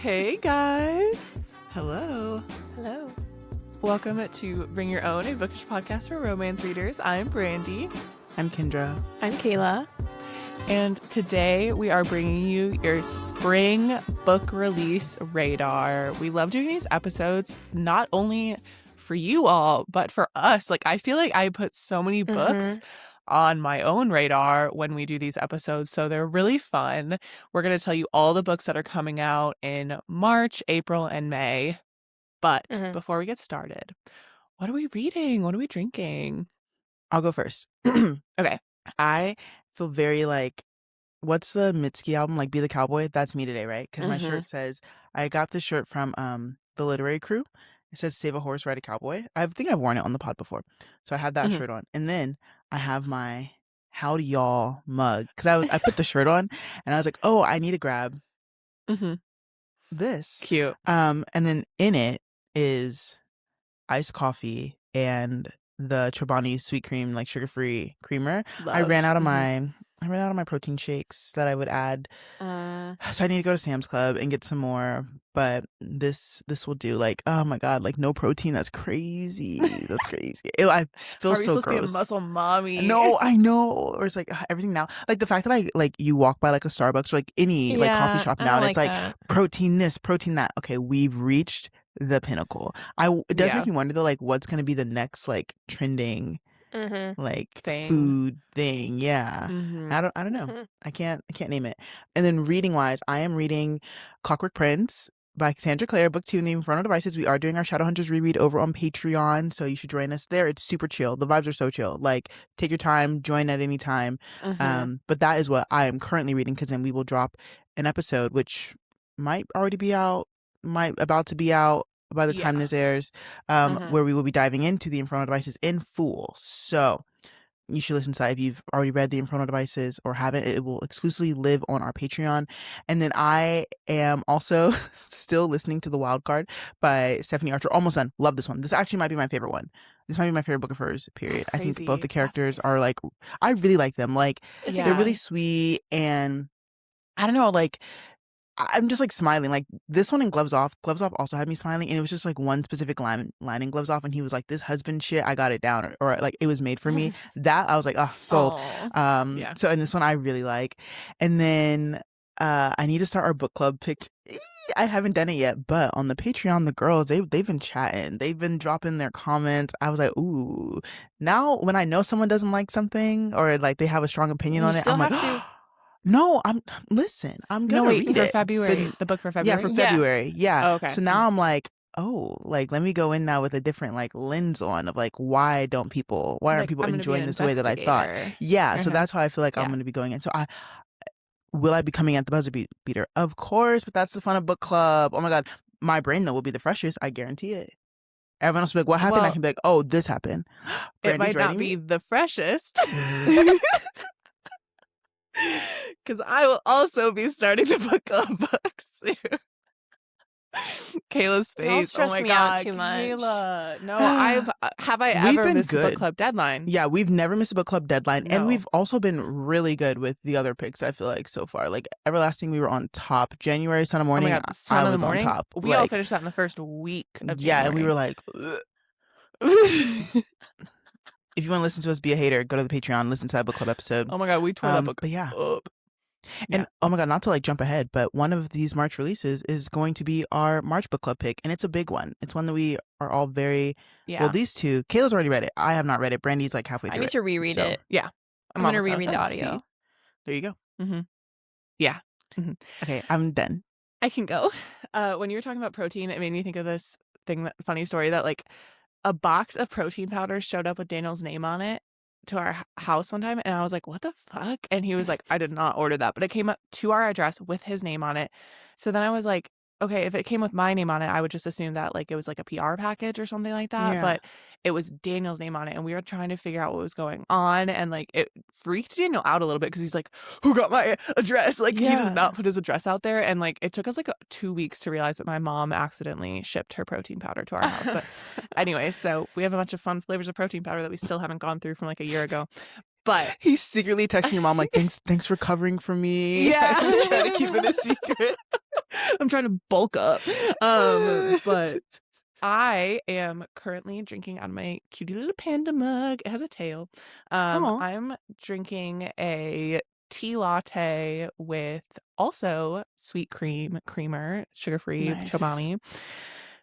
Hey guys. Hello. Hello. Welcome to Bring Your Own, a bookish podcast for romance readers. I'm Brandy. I'm Kendra. I'm Kayla. And today we are bringing you your spring book release radar. We love doing these episodes, not only for you all, but for us. Like, I feel like I put so many books on my own radar when we do these episodes, so they're really fun. We're going to tell you all the books that are coming out in March, April, and May. But before we get started, what are we reading? What are we drinking? I'll go first. Okay. I feel very like, what's the Mitski album? Like, Be the Cowboy? That's me today, right? Because my shirt says, I got this shirt from the Literary Crew. It says, Save a Horse, Ride a Cowboy. I think I've worn it on the pod before. So I had that shirt on. And then I have my Howdy Y'all mug. Because I put the shirt on and I was like, oh, I need to grab this. Cute. And then in it is iced coffee and the Chobani sweet cream, like sugar-free creamer. Love. I ran out of my protein shakes that I would add. So I need to go to Sam's Club and get some more. But this will do. Like, oh my god, like no protein. That's crazy. That's crazy. I feel Are we so supposed gross. to be a muscle mommy? No, I know. Or it's like everything now. Like the fact that you walk by like a Starbucks or like any like coffee shop now, and it's like protein this, protein that. Okay, we've reached the pinnacle. It does make me wonder though, like what's gonna be the next like trending like food thing. I don't know. I can't name it. And then reading wise, I am reading Clockwork Prince by Cassandra Clare, book 2 in the Infernal Devices. We are doing our Shadowhunters reread over on Patreon, so you should join us there. It's super chill. The vibes are so chill. Like, take your time, join at any time. But that is what I am currently reading, because then we will drop an episode which might already be out, about to be out by the time this airs, where we will be diving into the Infernal Devices in full. So you should listen to that if you've already read the Infernal Devices or haven't. It will exclusively live on our Patreon. And then I am also still listening to The Wild Card by Stephanie Archer. Almost done. Love this one. This actually might be my favorite one. This might be my favorite book of hers, period. I think both the characters are like, I really like them. Like, they're really sweet, and I don't know, like, I'm just like smiling. Like this one in Gloves Off also had me smiling, and it was just like one specific line in Gloves Off, and he was like, this husband shit, I got it down, or like it was made for me. That I was like, oh, sold. So in this one I really like. And then I need to start our book club pick. I haven't done it yet, but on the Patreon, the girls, they've been chatting, they've been dropping their comments. I was like, ooh, now when I know someone doesn't like something or like they have a strong opinion on it, I'm like, no, I'm gonna read for it. February. The book for February? Yeah, for February. Yeah. Oh, okay. So now I'm like, oh, like let me go in now with a different like lens on of like why aren't people enjoying this way that I thought? Yeah. So that's how I feel like I'm gonna be going in. So will I be coming at the buzzer beater? Of course, but that's the fun of book club. Oh my god. My brain though will be the freshest, I guarantee it. Everyone else will be like, what happened? Well, I can be like, oh, this happened. It might not be the freshest. Because I will also be starting the book club book soon. Kayla's face. Don't stress oh my me god, out too much. Kayla. No, have I ever missed a book club deadline? Yeah, we've never missed a book club deadline, No. and we've also been really good with the other picks. I feel like so far, like Everlasting, we were on top. January, Son of Morning, oh my god, Son I of was the Morning. on top. We all finished that in the first week of January. And we were like. If you want to listen to us be a hater, go to the Patreon, listen to that book club episode. Oh my god, we tore that book up. And oh my god, not to like jump ahead, but one of these March releases is going to be our March book club pick, and it's a big one. It's one that we are all very well. These two, Kayla's already read it. I have not read it. Brandy's like halfway through. I need to reread it. Yeah, I'm gonna reread the audio. There you go. Yeah. Okay, I'm done. I can go. When you were talking about protein, it made me think of this funny story that like a box of protein powder showed up with Daniel's name on it to our house one time, and I was like, what the fuck? And he was like, I did not order that, but it came up to our address with his name on it. So then I was like, okay, if it came with my name on it, I would just assume that like it was like a PR package or something like that. But it was Daniel's name on it, and we were trying to figure out what was going on, and like it freaked Daniel out a little bit because he's like, who got my address? Like he does not put his address out there, and like it took us like 2 weeks to realize that my mom accidentally shipped her protein powder to our house. But anyway, so we have a bunch of fun flavors of protein powder that we still haven't gone through from like a year ago. But he's secretly texting your mom like, thanks for covering for me. Yeah. I'm trying to keep it a secret. I'm trying to bulk up. But I am currently drinking out of my cutie little panda mug. It has a tail. I'm drinking a tea latte with also sweet creamer, sugar-free, Chobani.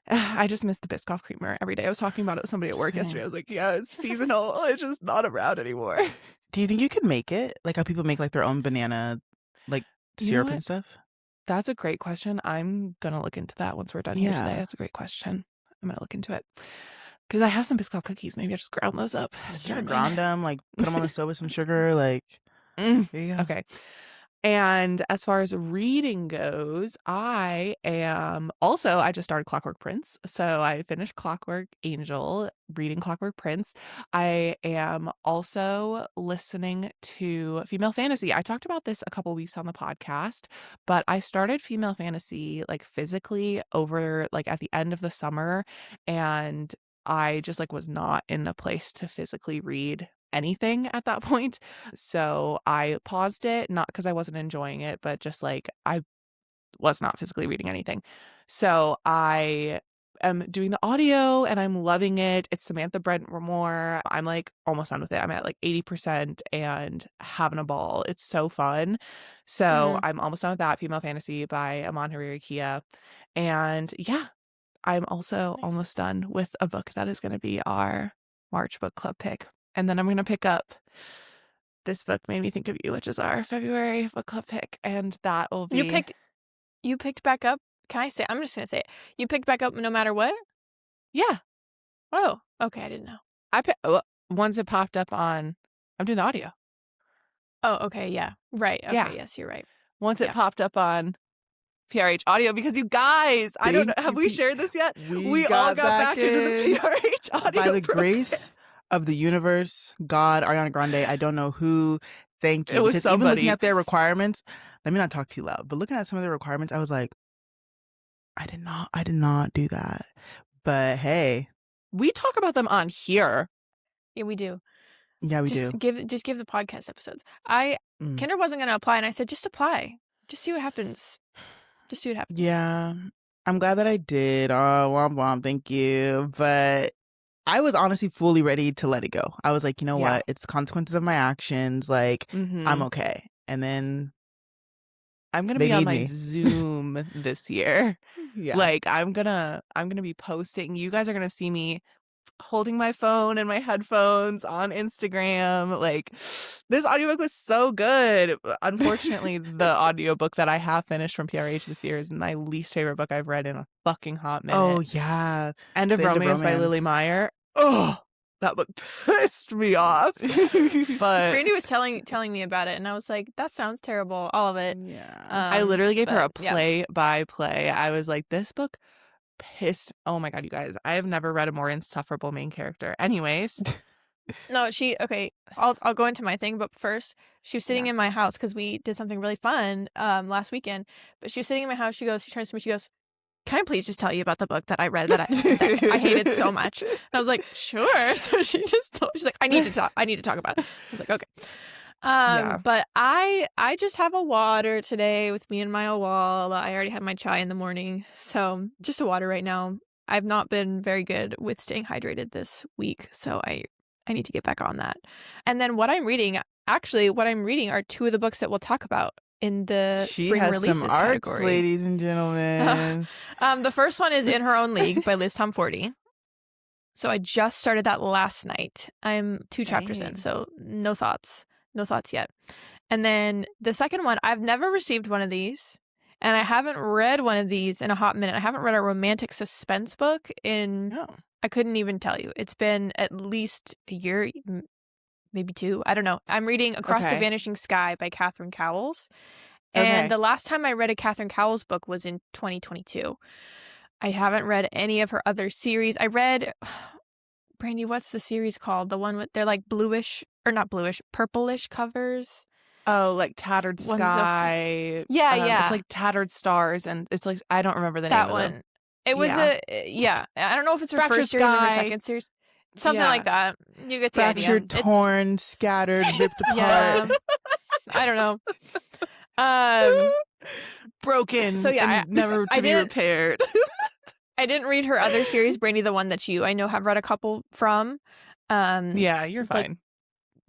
I just miss the Biscoff creamer every day. I was talking about it with somebody at work yesterday. I was like, yeah, it's seasonal. It's just not around anymore. Do you think you could make it? Like how people make like their own banana like syrup and stuff? That's a great question. I'm going to look into that once we're done here today. That's a great question. I'm going to look into it. Because I have some Biscoff cookies. Maybe I just ground those up. Yeah, ground them, like put them on the stove with some sugar, like there you go. Okay. And as far as reading goes, I just started Clockwork Prince. So I finished Clockwork Angel, reading Clockwork Prince. I am also listening to female fantasy. I talked about this a couple weeks on the podcast, but I started female fantasy like physically over like at the end of the summer, and I just like was not in a place to physically read anything at that point. So I paused it, not because I wasn't enjoying it, but just like I was not physically reading anything. So I am doing the audio and I'm loving it. It's Samantha Brentmore. I'm like almost done with it. I'm at like 80% and having a ball. It's so fun. So I'm almost done with that. Female Fantasy by Aman Hariri-Kia. And yeah, I'm also almost done with a book that is going to be our March book club pick. And then I'm going to pick up This Book Made Me Think of You, which is our February book club pick. And that will be... You picked back up? Can I say? I'm just going to say it. You picked back up no matter what? Yeah. Oh, okay. I didn't know. Once it popped up on... I'm doing the audio. Oh, okay. Yeah. Right. Okay. Yeah. Yes, you're right. Once it popped up on PRH audio, because you guys, I don't know, have we shared this yet? We all got back into the PRH audio by the grace of the universe, God, Ariana Grande, I don't know who. Thank you. It was because somebody. Even looking at their requirements, let me not talk too loud, but looking at some of their requirements, I was like, I did not do that. But hey, we talk about them on here. Yeah, we do. Yeah, we do. Just give the podcast episodes. Kendra wasn't going to apply, and I said, just apply. Just see what happens. Just see what happens. Yeah, I'm glad that I did. Oh, womp womp, thank you. But I was honestly fully ready to let it go. I was like, you know what? It's consequences of my actions. Like, I'm okay. And then I'm gonna be on my Zoom this year. Yeah. Like I'm gonna be posting. You guys are gonna see me holding my phone and my headphones on Instagram. Like, this audiobook was so good. Unfortunately, the audiobook that I have finished from PRH this year is my least favorite book I've read in a fucking hot minute. Oh yeah. End of Romance by Lily Meyer. Oh, that book pissed me off. But Brandy was telling me about it, and I was like, that sounds terrible, all of it. Yeah. I literally gave her a play-by-play. I was like, this book pissed. Oh my god, you guys, I have never read a more insufferable main character. Anyways. No, I'll go into my thing, but first, she was sitting in my house because we did something really fun last weekend. But she was sitting in my house. She turns to me, she goes, can I please just tell you about the book that I read that I hated so much? And I was like, sure. So she's like, I need to talk about it. I was like, okay. But I just have a water today with me and my Awal. I already had my chai in the morning, so just a water right now. I've not been very good with staying hydrated this week, so I need to get back on that. And then what I'm reading are two of the books that we'll talk about in the spring releases some arts, category. Ladies and gentlemen. The first one is In Her Own League by Liz Tomforty. So I just started that last night. I'm 2 chapters in, so no thoughts yet. And then the second one, I've never received one of these, and I haven't read one of these in a hot minute. I haven't read a romantic suspense book in, I couldn't even tell you. It's been at least a year, maybe 2. I don't know. I'm reading Across the Vanishing Sky by Catherine Cowles. And the last time I read a Catherine Cowles book was in 2022. I haven't read any of her other series. I read, Brandy, what's the series called? The one with, they're like bluish, or not bluish, purplish covers. Oh, like Tattered Sky. Yeah. It's like Tattered Stars, and it's like, I don't remember the name of one. them. It was I don't know if it's her first series or her second series. Something like that. You get the idea. Fractured, torn, scattered, ripped apart. I don't know. broken So, yeah, and never to be repaired. I didn't read her other series, Brandy, the one that you I know have read a couple from. Yeah, you're fine.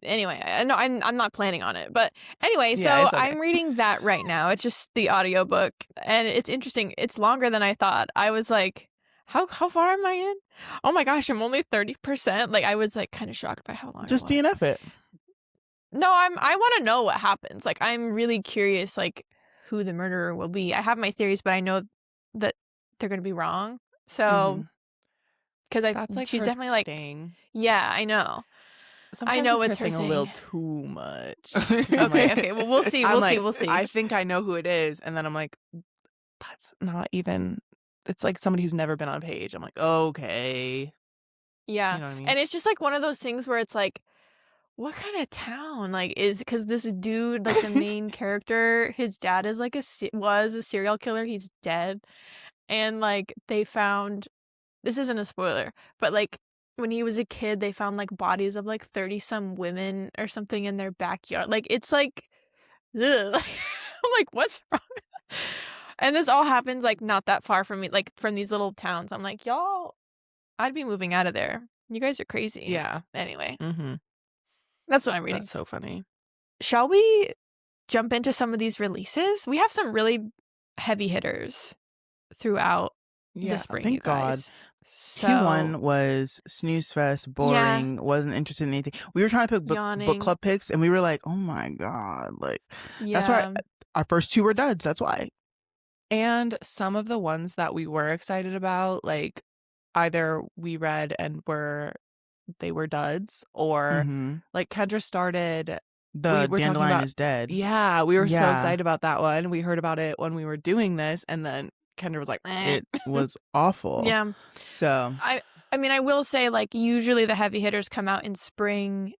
Anyway, I know I'm not planning on it. But anyway, so Yeah, it's okay. I'm reading that right now. It's just the audiobook, and it's interesting. It's longer than I thought. I was like, how far am I in? Oh my gosh, I'm only 30%. Like, I was like kind of shocked by how long Just it was. DNF it. No, I want to know what happens. Like, I'm really curious, like, who the murderer will be. I have my theories, but I know that they're going to be wrong. So, because that's like she's her definitely like, thing. Yeah, I know. Sometimes I know it's her thing thing a little too much. Okay. Well, we'll see. We'll see. I think I know who it is, and then I'm like, that's not even. It's like somebody who's never been on a page. I'm like, okay. Yeah, you know what I mean? And it's just like one of those things where it's like, what kind of town like is because this dude, like the main character, his dad is like was a serial killer. He's dead, and like they found. This isn't a spoiler, but like when he was a kid, they found like bodies of like 30-some women or something in their backyard. Like it's like, ugh. I'm like, what's wrong? And this all happens like not that far from me, like from these little towns. I'm like, y'all, I'd be moving out of there. You guys are crazy. Yeah. Anyway, Mm-hmm. that's what I'm reading. That's so funny. Shall we jump into some of these releases? We have some really heavy hitters throughout the spring, thank you guys. God. So, Q1 was snooze fest, boring, wasn't interested in anything. We were trying to pick book club picks, and we were like, oh my God. Like, that's why our first two were duds. That's why. And some of the ones that we were excited about, like either we read and they were duds, or like Kendra started The Dandelion is Dead. Yeah, we were so excited about that one. We heard about it when we were doing this, and then Kendra was like, it was awful. Yeah. So I mean, I will say, like, usually the heavy hitters come out in spring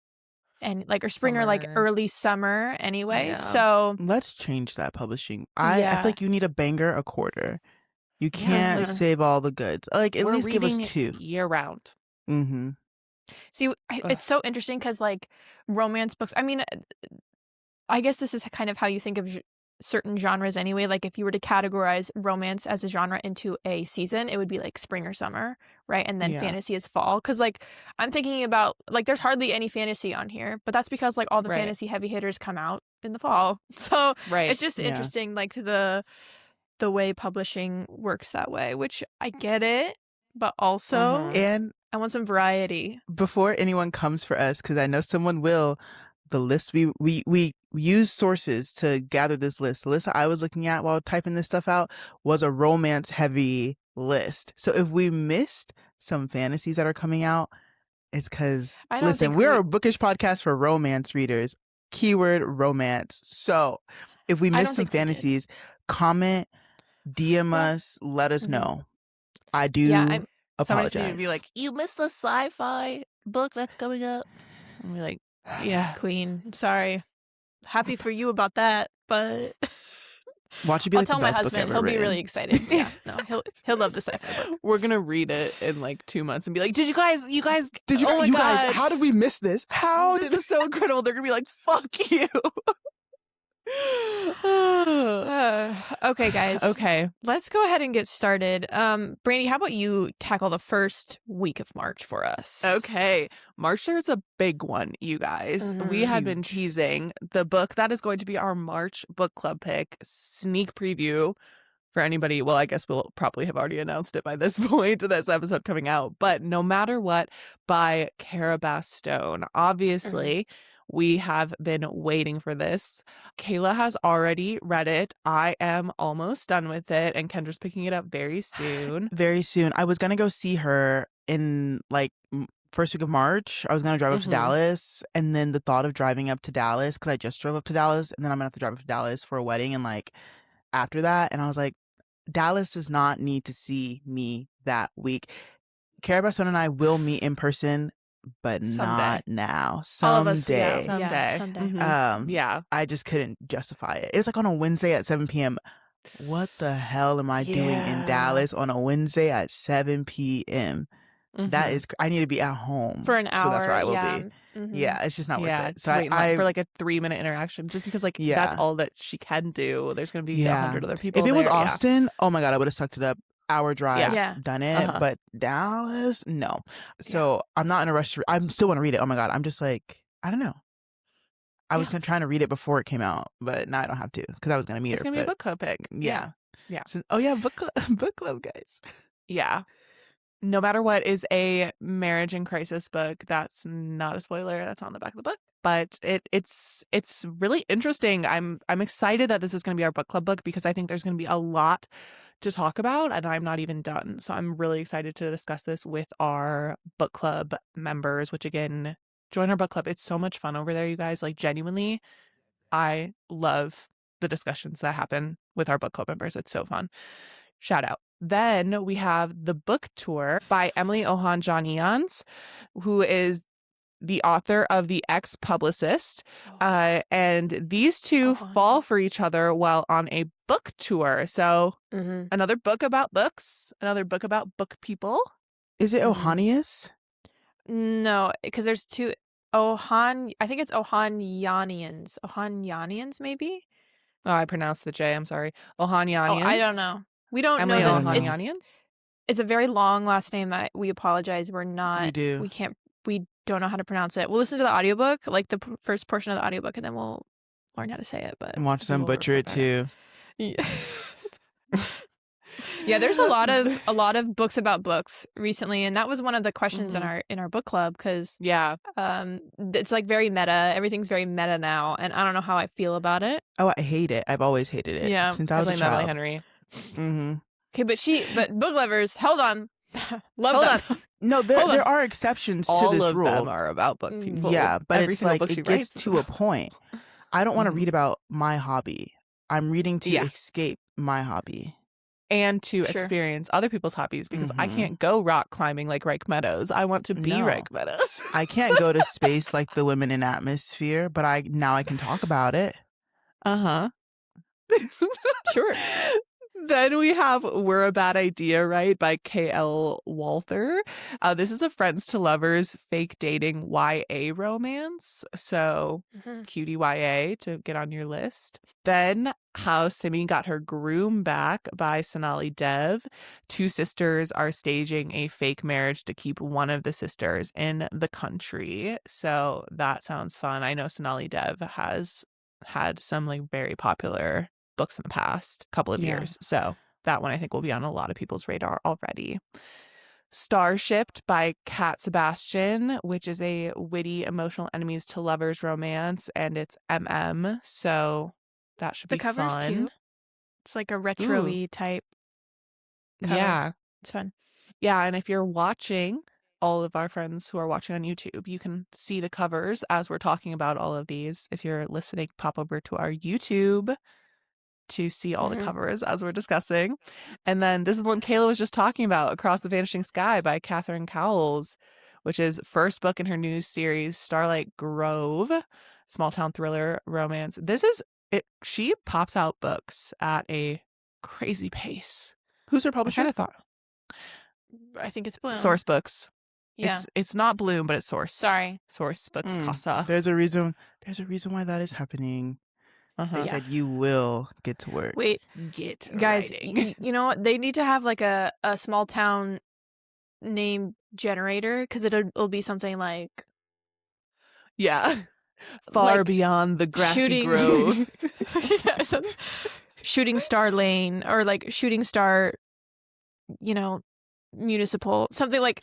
and like, or spring or like early summer anyway. Yeah. So let's change that, publishing. I feel like you need a banger a quarter. You can't save all the goods. Like, at least give us two year round. See, it's so interesting because like romance books, I mean, I guess this is kind of how you think of certain genres anyway. Like if you were to categorize romance as a genre into a season, it would be like spring or summer, right? And then fantasy is fall. Because like I'm thinking about like there's hardly any fantasy on here, but that's because like all the fantasy heavy hitters come out in the fall. So it's just interesting, like the way publishing works that way, which I get it, but also and I want some variety. Before anyone comes for us, because I know someone will, the list we use sources to gather this list. The list I was looking at while typing this stuff out was a romance heavy list. So if we missed some fantasies that are coming out, it's because, listen, we're a bookish podcast for romance readers. Keyword romance. So if we missed some fantasies, comment, DM us, let us know. I do apologize. Somebody's going to be like, you missed the sci-fi book that's coming up. And we're like, yeah. Queen, sorry. Happy for you about that, but watch it be I'll like tell the my best husband. book ever He'll be written. really excited. Yeah, no, he'll love the sci-fi book. We're gonna read it in like 2 months and be like, you guys, oh my God, how did we miss this? This is so incredible. They're gonna be like, fuck you. Okay, guys. Okay, let's go ahead and get started. Brandy, how about you tackle the first week of March for us? Okay, March there's a big one, you guys. We had been teasing the book that is going to be our March book club pick sneak preview for anybody. Well, I guess we'll probably have already announced it by this point, this episode coming out. But No Matter What by Cara Bastone. Obviously, we have been waiting for this. Kayla has already read it. I am almost done with it, and Kendra's picking it up very soon. Very soon. I was going to go see her in like first week of March. I was going to drive up to Dallas, and then the thought of driving up to Dallas, because I just drove up to Dallas, and then I'm going to have to drive up to Dallas for a wedding and like after that. And I was like, Dallas does not need to see me that week. Cara Bastone and I will meet in person, but not now. Someday. Someday. I just couldn't justify it. It was like on a Wednesday at 7 p.m. What the hell am I doing in Dallas on a Wednesday at 7 p.m.? That is, I need to be at home for an hour. So that's where I will be. Yeah, it's just not worth it. So wait in line for like a 3-minute interaction, just because like that's all that she can do. There's gonna be 100 other people. If it was Austin, oh my god, I would have sucked it up. Hour drive, done it. But Dallas, no. So I'm not in a rush. I still want to read it. Oh my god, I'm just like, I don't know. I was trying to read it before it came out, but now I don't have to because I was gonna meet her. It's gonna be a book club pick. Yeah. So, book club, guys. Yeah. No Matter What is a marriage in crisis book. That's not a spoiler. That's on the back of the book. But it's really interesting. I'm excited that this is going to be our book club book because I think there's going to be a lot to talk about and I'm not even done. So I'm really excited to discuss this with our book club members, which again, join our book club. It's so much fun over there, you guys. Like genuinely, I love the discussions that happen with our book club members. It's so fun. Shout out. Then we have The Book Tour by Emily Ohanian, who is the author of The Ex-Publicist. And these two fall for each other while on a book tour. So another book about books, another book about book people. Is it Ohanius? No, because there's two. I think it's Ohanians. Ohanians, maybe? Oh, I pronounced the J. I'm sorry. Ohanians. Oh, I don't know. We don't Emily know this. Ohanians? It's a very long last name that we apologize. We're not. We do. We don't know how to pronounce it. We'll listen to the audiobook, like the first portion of the audiobook, and then we'll learn how to say it. But and watch them butcher it too. Yeah. Yeah, there's a lot of books about books recently, and that was one of the questions in our book club because it's like very meta. Everything's very meta now, and I don't know how I feel about it. Oh, I hate it. I've always hated it. Yeah, since I was a child. Henry. Okay, but book lovers, hold on. Love them. No, there are exceptions to this rule. All of them are about book people. Yeah, but every it's like it gets to a point. I don't want to read about my hobby. I'm reading to escape my hobby. And to experience other people's hobbies because I can't go rock climbing like Reich Meadows. I want to be Reich Meadows. I can't go to space like the women in Atmosphere, but I can talk about it. Sure. Then we have We're a Bad Idea, Right? By K.L. Walther. This is a friends to lovers fake dating YA romance. So cutie YA to get on your list. Then How Simi Got Her Groom Back by Sonali Dev. Two sisters are staging a fake marriage to keep one of the sisters in the country. So that sounds fun. I know Sonali Dev has had some like very popular books in the past couple of years. So that one I think will be on a lot of people's radar already. Starshipped by Kat Sebastian, which is a witty emotional enemies to lovers romance, and it's MM. So that should be fun. The cover's cute. It's like a retro-y type cover. Yeah. It's fun. Yeah, and if you're watching, all of our friends who are watching on YouTube, you can see the covers as we're talking about all of these. If you're listening, pop over to our YouTube to see all the covers as we're discussing. And then this is one Kayla was just talking about, Across the Vanishing Sky by Catherine Cowles, which is first book in her new series, Starlight Grove, small town thriller romance. This is it. She pops out books at a crazy pace. Who's her publisher? I kind of thought. I think it's Bloom. Source Books. Yeah. It's not Bloom, but it's Source. Sorry. Source Books Casa. There's a reason why that is happening. They said you will get to work. Wait, guys, you know what? They need to have like a small town name generator because it'll be something like far like beyond the grassy grove. Shooting Star Lane or like Shooting Star, municipal, something like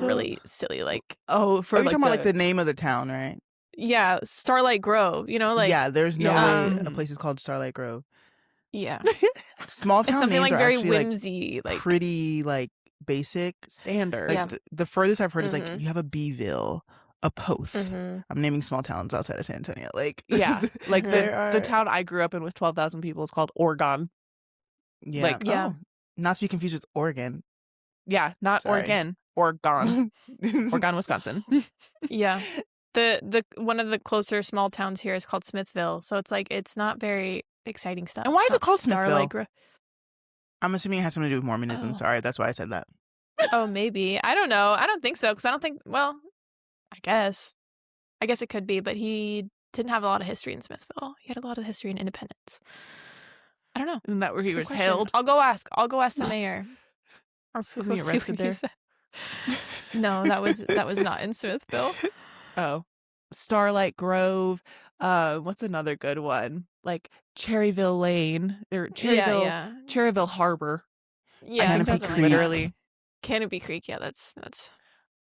really silly, like you're talking about like the name of the town, right? Yeah, Starlight Grove, there's no way a place is called Starlight Grove. Yeah. Small town it's something names like are very actually, whimsy, like pretty like basic standard. Like the furthest I've heard is like you have a Beeville, a Poth. I'm naming small towns outside of San Antonio. Like like the town I grew up in with 12,000 people is called Oregon. Not to be confused with Oregon. Yeah, not Oregon. Oregon, Wisconsin. Yeah. The one of the closer small towns here is called Smithville, so it's like it's not very exciting stuff. And why is it called Smithville? I'm assuming it has something to do with Mormonism. Sorry, that's why I said that. Oh, maybe. I don't know. I don't think so because I don't think. Well, I guess I guess it could be, but he didn't have a lot of history in Smithville. He had a lot of history in Independence. I don't know. Isn't that where he was question. held? I'll go ask the mayor. Was he arrested there? No, that was not in Smithville. Oh. Starlight Grove. What's another good one? Like Cherryville Lane or Cherryville Harbor. Yeah, Canopy Creek. Literally. Canopy Creek. Yeah, that's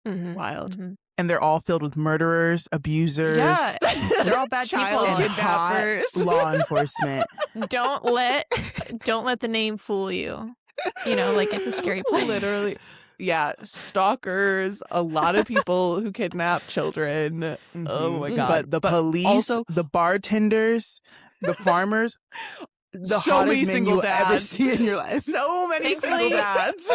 wild. Mm-hmm. And they're all filled with murderers, abusers. Yeah, they're all bad people. And hot law enforcement. Don't let the name fool you. You know, like it's a scary place. Literally. Yeah, stalkers, a lot of people who kidnap children. Mm-hmm. Oh my God. But the police, also, the bartenders, the farmers, the so hottest men you'll ever see in your life. So many single dads.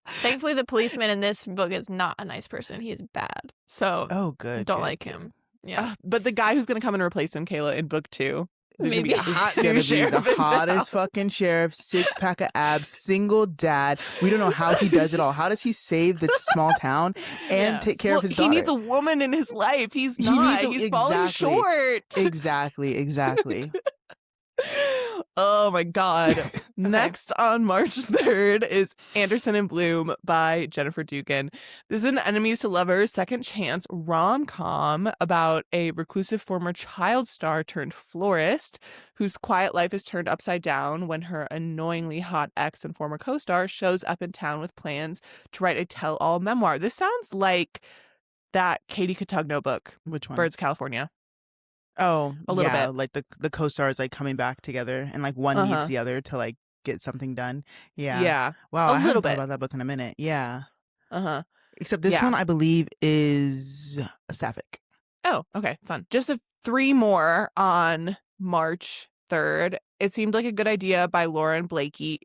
Thankfully, the policeman in this book is not a nice person. He is bad. So don't like him. Yeah. But the guy who's going to come and replace him, Kayla, in book 2. Maybe gonna be a hot new sheriff. The hottest fucking sheriff, 6-pack of abs, single dad. We don't know how he does it all. How does he save the small town and take care of his daughter? He needs a woman in his life. He's not. He's falling short. Exactly. Oh my God. Okay. Next on March 3rd is Anderson and Bloom by Jennifer Dugan. This is an enemies to lovers second chance rom-com about a reclusive former child star turned florist whose quiet life is turned upside down when her annoyingly hot ex and former co-star shows up in town with plans to write a tell-all memoir. This sounds like that Katie Cotugno book. Which one? Birds, California. Oh, a little bit. Like the co-stars like coming back together and like one needs the other to like get something done. Yeah. Wow, I haven't thought about that book in a minute. Yeah. Except this one I believe is Sapphic. Oh, okay, fun. Just 3 more on March 3rd. It seemed like a good idea by Lauren Blakely.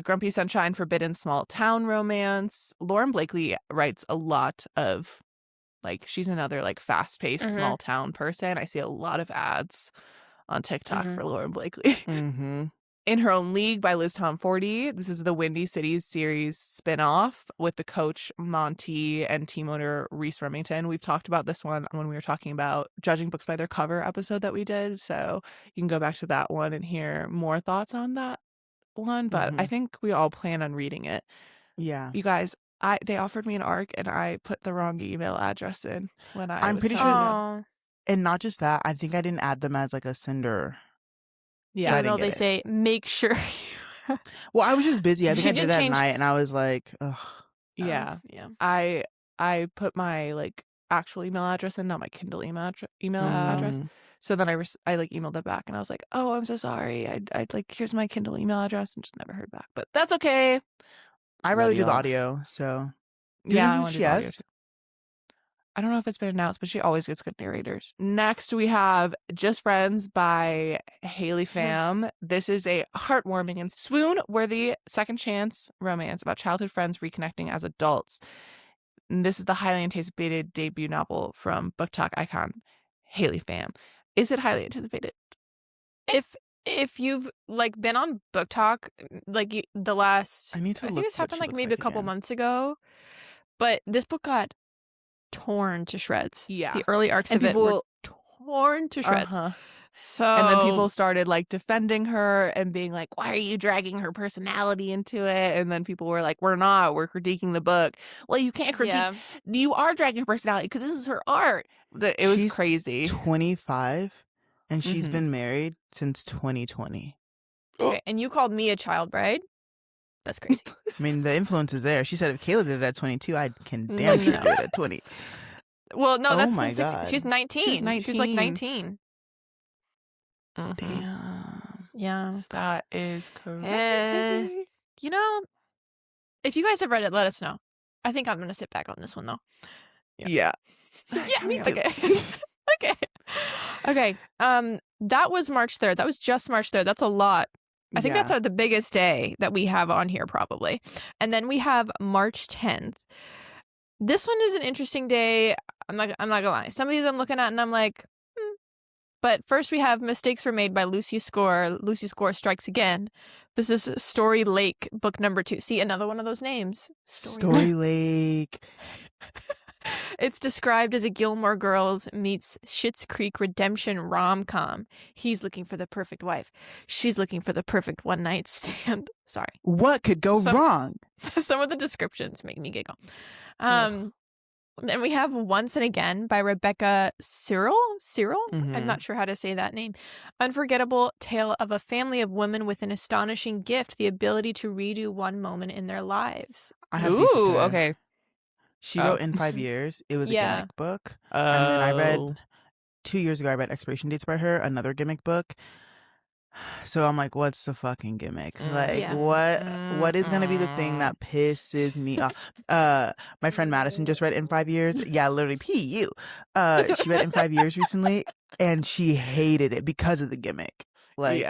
Grumpy Sunshine, Forbidden Small Town Romance. Lauren Blakely writes a lot of, like, she's another, like, fast-paced small town person. I see a lot of ads on TikTok for Lauren Blakely. In Her Own League by Liz Tom 40. This is the Windy Cities series spinoff with the coach Monty and team owner Reese Remington. We've talked about this one when we were talking about judging books by their cover episode that we did. So you can go back to that one and hear more thoughts on that one. But I think we all plan on reading it. Yeah. You guys, they offered me an ARC and I put the wrong email address in when I'm pretty sure. And not just that, I think I didn't add them as like a sender. Yeah, no, they say make sure. Well, I was just busy. I think I did that at night, and I was like, ugh. Yeah. I put my like actual email address in, not my Kindle email address. So then I like emailed it back, and I was like, oh, I'm so sorry. I like here's my Kindle email address, and just never heard back. But that's okay. I rather do the audio. So I want to do the audio. I don't know if it's been announced, but she always gets good narrators. Next, we have Just Friends by Haley Pham. This is a heartwarming and swoon-worthy second chance romance about childhood friends reconnecting as adults. And this is the highly anticipated debut novel from book talk icon Haley Pham. Is it highly anticipated? If you've like been on book talk, like the last, I think this happened like maybe a couple months ago, but this book got torn to shreds. Yeah. The early arcs of it were torn to shreds. So and then people started like defending her and being like, why are you dragging her personality into it? And then people were like, we're critiquing the book. Well, you can't critique. Yeah. You are dragging her personality because this is her art. It was crazy. 25 and she's been married since 2020. Okay, and you called me a child bride? That's crazy. I mean, the influence is there. She said if Kayla did it at 22, I can damn sure do it at 20. Well, no, that's my God. She's 19. She's like 19. Damn. Yeah. That is crazy. You know, if you guys have read it, let us know. I think I'm going to sit back on this one, though. Yeah. Yeah, me too. Okay. That was March 3rd. That was just March 3rd. That's a lot. I think that's the biggest day that we have on here, probably. And then we have March 10th. This one is an interesting day. I'm not gonna lie. Some of these I'm looking at and I'm like, But first we have Mistakes Were Made by Lucy Score. Lucy Score Strikes Again. This is Story Lake, book number 2. See, another one of those names. Story Lake. It's described as a Gilmore Girls meets Schitt's Creek redemption rom-com. He's looking for the perfect wife. She's looking for the perfect one-night stand. Sorry. What could go wrong? Some of the descriptions make me giggle. Then we have Once and Again by Rebecca Cyril? I'm not sure how to say that name. Unforgettable tale of a family of women with an astonishing gift, the ability to redo one moment in their lives. Ooh, okay. She wrote In 5 Years. It was a gimmick book. And then I read 2 years ago, I read Expiration Dates by her, another gimmick book. So I'm like, what's the fucking gimmick? Like, what is going to be the thing that pisses me off? My friend Madison just read In 5 Years. Yeah, literally, P.U. She read In 5 Years recently, and she hated it because of the gimmick. Like,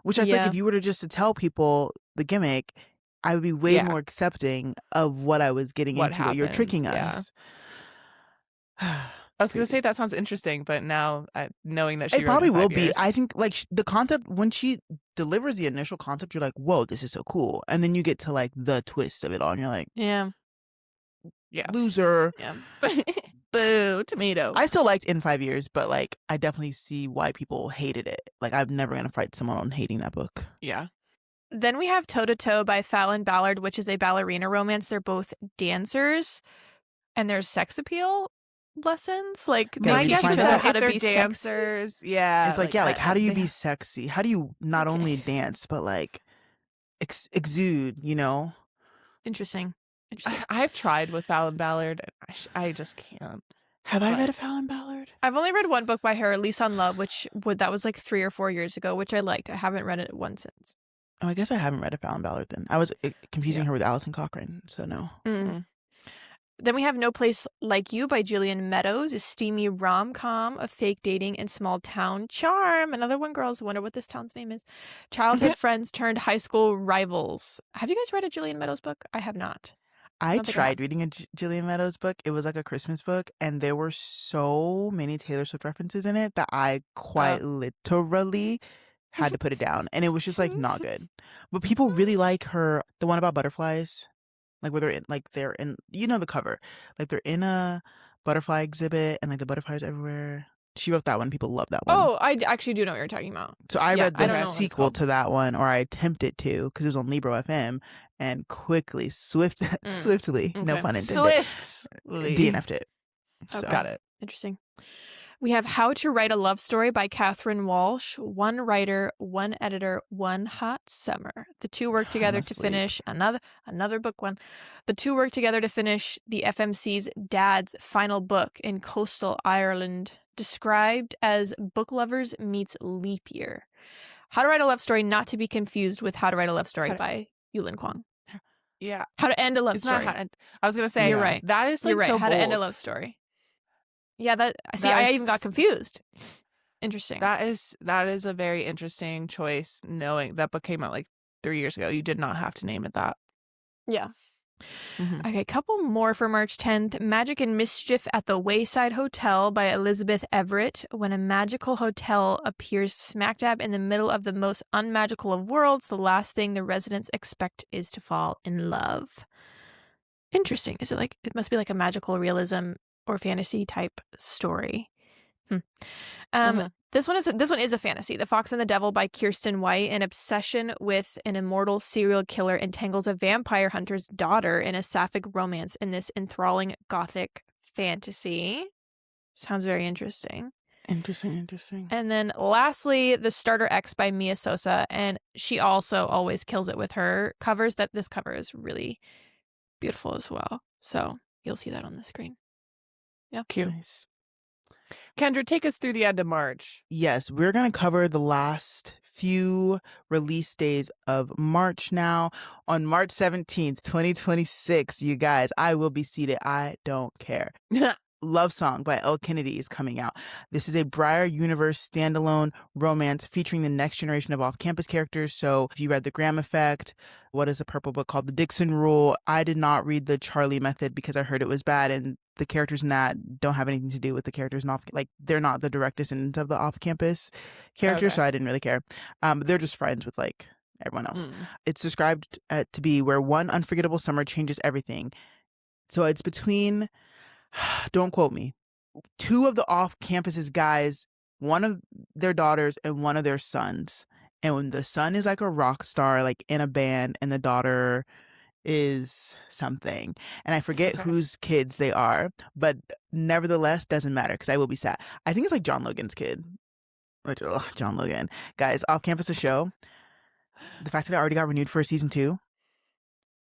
which I think if you were to tell people the gimmick, I would be way more accepting of what I was getting into, what you're tricking us. I was going to say that sounds interesting, but now knowing that she it probably will be. I think like the concept, when she delivers the initial concept, you're like, whoa, this is so cool. And then you get to like the twist of it all and you're like, loser. Yeah. Boo, tomato. I still liked In 5 Years, but like I definitely see why people hated it. Like I'm never going to fight someone on hating that book. Yeah. Then we have Toe to Toe by Fallon Ballard, which is a ballerina romance. They're both dancers and there's sex appeal lessons. Like my guess is that how to be dancers. It's like how do you be sexy? How do you not only dance but like exude, you know? Interesting. I've tried with Fallon Ballard. I just can't. Have I read a Fallon Ballard? I've only read one book by her, Lease on Love, that was like 3 or 4 years ago, which I liked. I haven't read it once since. Oh, I guess I haven't read a Fallon Ballard then. I was confusing her with Alison Cochrane, so no. Then we have No Place Like You by Julian Meadows, a steamy rom-com of fake dating and small town charm. Another one, girls wonder what this town's name is. Childhood friends turned high school rivals. Have you guys read a Julian Meadows book? I have not. I tried reading a Julian Meadows book. It was like a Christmas book, and there were so many Taylor Swift references in it that I quite literally had to put it down. And it was just like not good. But people really like her, the one about butterflies. Like where they're in, you know, the cover, like they're in a butterfly exhibit and like the butterflies everywhere. She wrote that one. People love that one. Oh, I actually do know what you're talking about. So I read the sequel to that one, or I attempted to, because it was on Libro FM, and quickly, swiftly, no pun intended, DNF'd it. So. Got it. Interesting. We have How to Write a Love Story by Catherine Walsh. One writer, one editor, one hot summer. The two work together to finish another book one. The two work together to finish the FMC's Dad's final book in coastal Ireland, described as book lovers meets leap year. How to Write a Love Story, not to be confused with How to Write a Love Story by Yulin Kwong. Yeah. How to End a Love Story. I was gonna say you're right. That is like so How bold. to End a Love Story. Yeah, I even got confused. Interesting. That is a very interesting choice, knowing that book came out like 3 years ago. You did not have to name it that. Yeah. Okay, couple more for March 10th. Magic and Mischief at the Wayside Hotel by Elizabeth Everett. When a magical hotel appears smack dab in the middle of the most unmagical of worlds, the last thing the residents expect is to fall in love. Interesting. Is it like, it must be like a magical realism or fantasy type story. This one is a fantasy. The Fox and the Devil by Kirsten White. An obsession with an immortal serial killer entangles a vampire hunter's daughter in a sapphic romance in this enthralling gothic fantasy. Sounds very interesting. Interesting. And then lastly, The Starter X by Mia Sosa, and she also always kills it with her covers. This cover is really beautiful as well. So you'll see that on the screen. Yeah. Cute. Nice. Kendra, take us through the end of March. Yes, we're going to cover the last few release days of March now. On March 17th, 2026, you guys, I will be seated. I don't care. Love Song by Elle Kennedy is coming out. This is a Briar Universe standalone romance featuring the next generation of off-campus characters. So if you read The Graham Effect, what is a purple book called The Dixon Rule? I did not read The Charlie Method because I heard it was bad, and the characters in that don't have anything to do with the characters in they're not the direct descendants of the off-campus characters, so I didn't really care. They're just friends with like everyone else. It's described to be where one unforgettable summer changes everything. So it's between Don't quote me. 2 of the off-campuses guys, one of their daughters and one of their sons. And when the son is like a rock star, like in a band, and the daughter is something. And I forget whose kids they are, but nevertheless, doesn't matter because I will be sad. I think it's like John Logan's kid. Which, John Logan. Guys, off-campus a show. The fact that I already got renewed for a season 2.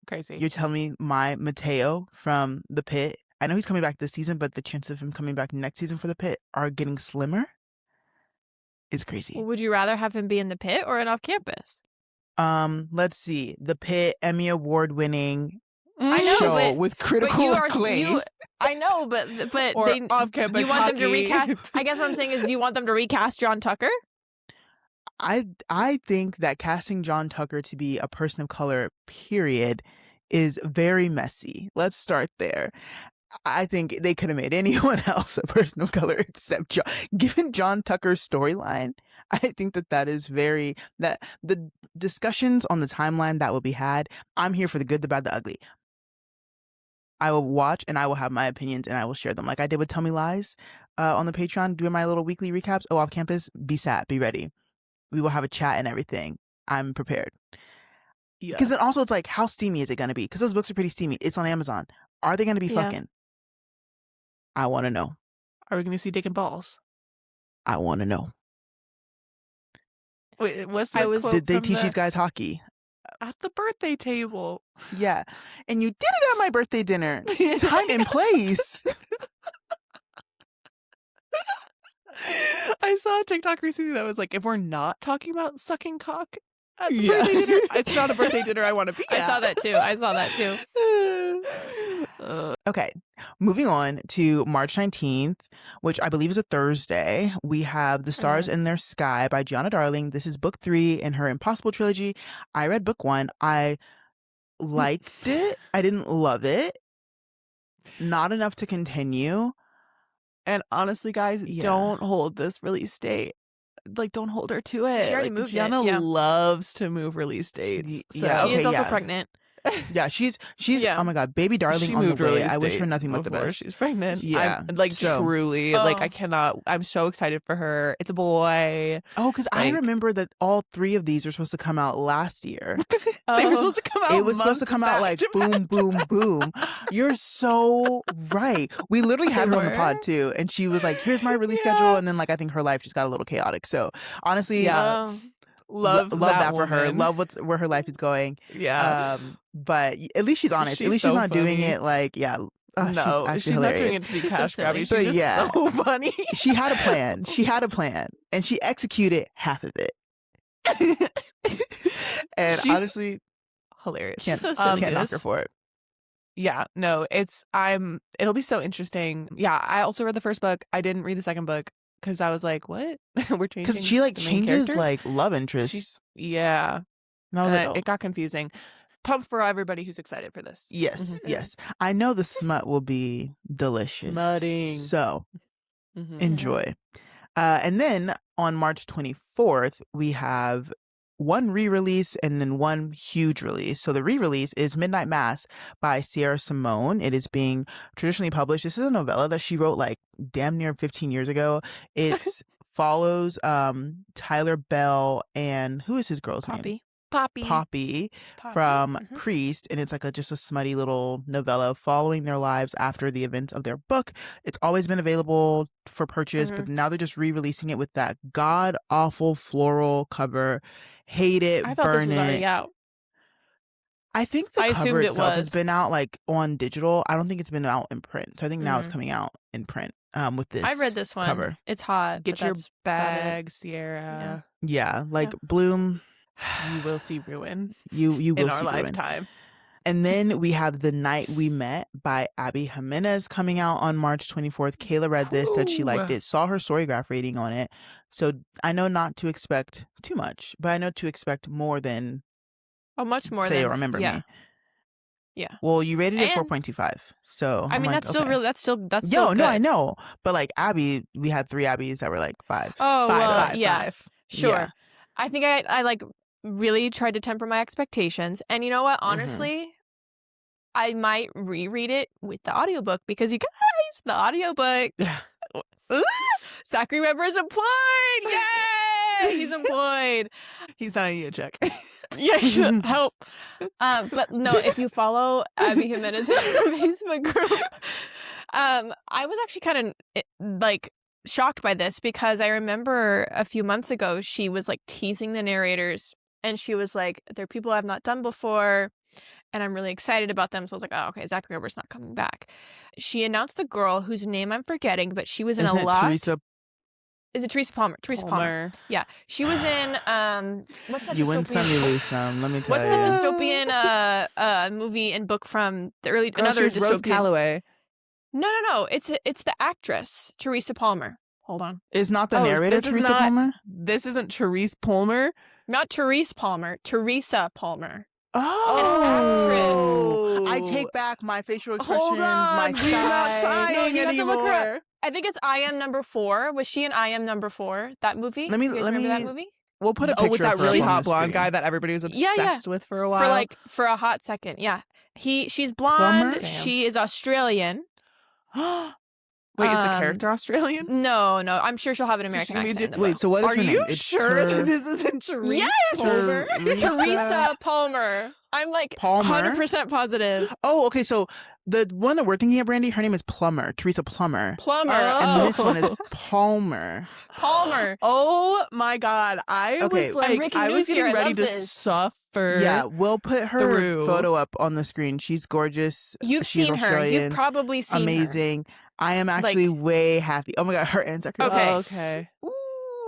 Crazy. You're telling me my Mateo from The Pit, I know he's coming back this season, but the chances of him coming back next season for The Pit are getting slimmer? It's crazy. Would you rather have him be in The Pit or in Off Campus? Let's see. The Pit, Emmy Award winning show with critical acclaim. I know, but or they, off-campus you want hockey. them to recast? I guess what I'm saying is, do you want them to recast John Tucker? I think that casting John Tucker to be a person of color, period, is very messy. Let's start there. I think they could have made anyone else a person of color except John. Given John Tucker's storyline, I think that is that the discussions on the timeline that will be had, I'm here for the good, the bad, the ugly. I will watch and I will have my opinions and I will share them like I did with Tell Me Lies on the Patreon, doing my little weekly recaps. Oh, off campus, be sat, be ready. We will have a chat and everything. I'm prepared. Because then also it's like, how steamy is it going to be? Because those books are pretty steamy. It's on Amazon. Are they going to be fucking? I want to know. Are we going to see dick and balls? I want to know. Wait, what's the quote Did they teach these guys hockey? At the birthday table. Yeah. And you did it at my birthday dinner. Time and place. I saw a TikTok recently that was like, if we're not talking about sucking cock at the birthday dinner, it's not a birthday dinner I want to be at. I saw that too. Okay. Moving on to March 19th, which I believe is a Thursday. We have The Stars in Their Sky by Gianna Darling. This is book 3 in her Impossible trilogy. I read book 1. I liked it. I didn't love it. Not enough to continue. And honestly, guys, don't hold this release date. Like, don't hold her to it. She already moved Gianna it. Yeah. loves to move release dates. So. Yeah, she is also pregnant. Yeah, she's oh my god, baby darling she on the moved way. I wish her nothing but the before best. She's pregnant. Yeah, I'm, like truly, like I cannot. I'm so excited for her. It's a boy. Oh, because I remember that all 3 of these were supposed to come out last year. They were supposed to come out. It was supposed to come out like boom, boom, boom. You're so right. We literally had her on the pod too, and she was like, "Here's my release schedule," and then like I think her life just got a little chaotic. So honestly, love that for her. Love where her life is going. Yeah. But at least she's honest. At least she's not doing it like no, she's not doing it to be cash grabby. She's just so funny. She had a plan, and she executed half of it. And she's honestly, hilarious. Can't knock her for it. Yeah, no, it'll be so interesting. Yeah, I also read the first book. I didn't read the second book because I was like, what? We're changing because she like changes characters? like love interests. Yeah. And I was like, it got confusing. Pumped for everybody who's excited for this. Yes, yes. I know the smut will be delicious. Smutting. So enjoy. And then on March 24th, we have one re-release and then one huge release. So the re-release is Midnight Mass by Sierra Simone. It is being traditionally published. This is a novella that she wrote like damn near 15 years ago. It follows Tyler Bell and who is his girl's name? Poppy from Priest, and it's like just a smutty little novella following their lives after the events of their book. It's always been available for purchase, but now they're just re-releasing it with that god awful floral cover. Hate it, I thought burn this was it. already out. I think the cover itself has been out like on digital. I don't think it's been out in print. So I think now it's coming out in print with this. I read this one. Cover. It's hot. Get your bag, Sierra. Yeah, like Bloom. You will see ruin. You will in see our ruin. lifetime. And then we have The Night We Met by Abby Jimenez coming out on March 24th. Kayla read this, said she liked it, saw her Storygraph rating on it. So I know not to expect too much, but I know to expect more than much more Say than or Remember Me. Yeah. Well, you rated it 4.25. So I mean, that's still really that's still no, good. I know. But like Abby, we had 3 Abbies that were like 5s. Oh, five. Sure. Yeah. I think I like really tried to temper my expectations. And you know what? Honestly, I might reread it with the audiobook because you guys, the audiobook. Ooh, Zachary Weber is employed. Yay! He's employed. He's sending you a check. Yeah, help. But no, if you follow Abby Jimenez's Facebook group, I was actually kind of like shocked by this because I remember a few months ago she was like teasing the narrators and she was like, they're people I've not done before and I'm really excited about them. So I was like, oh, okay, Zachary Weber's not coming back. She announced the girl whose name I'm forgetting, but she was in Isn't a it lot. Teresa Is it Teresa Palmer? Teresa Palmer. Yeah. She was in what's that You dystopian? win some, you lose some. Let me tell What's you. the dystopian movie and book from the early another dystopian? Rose Calloway. No. It's the actress Teresa Palmer. Hold on. Is not the narrator Teresa Palmer? This isn't Therese Palmer. Not Therese Palmer. Teresa Palmer. Oh, An actress. I take back my facial expressions, Hold on, my we're not side. No, you have to look her anymore. up. I think it's I Am Number 4. Was she in I Am Number 4? That movie? Let me- You guys let remember me- that movie? We'll put a picture with that of her really up on hot the blonde screen. guy that everybody was obsessed with for a while. For a hot second. Yeah. She's blonde. Plumber? She is Australian. Wait, is the character Australian? No. I'm sure she'll have an So American she may accent. do- in the Wait, book. so what is Are her name? you sure that this isn't Therese Yes! Palmer? Teresa Palmer. I'm like Palmer? 100% positive. Oh, okay. So the one that we're thinking of, Brandy, her name is Plummer. Teresa Plummer. Plummer. And this one is Palmer. Palmer. Oh my God. Okay. Was like, I'm breaking I was news here. getting I ready love to this. suffer. Yeah, we'll put her through. photo up on the screen. She's gorgeous. You've She's seen her. Australian. You've probably seen her. Amazing. I am actually way happy. Oh my God, her and Zachary. Okay. Okay. Ooh.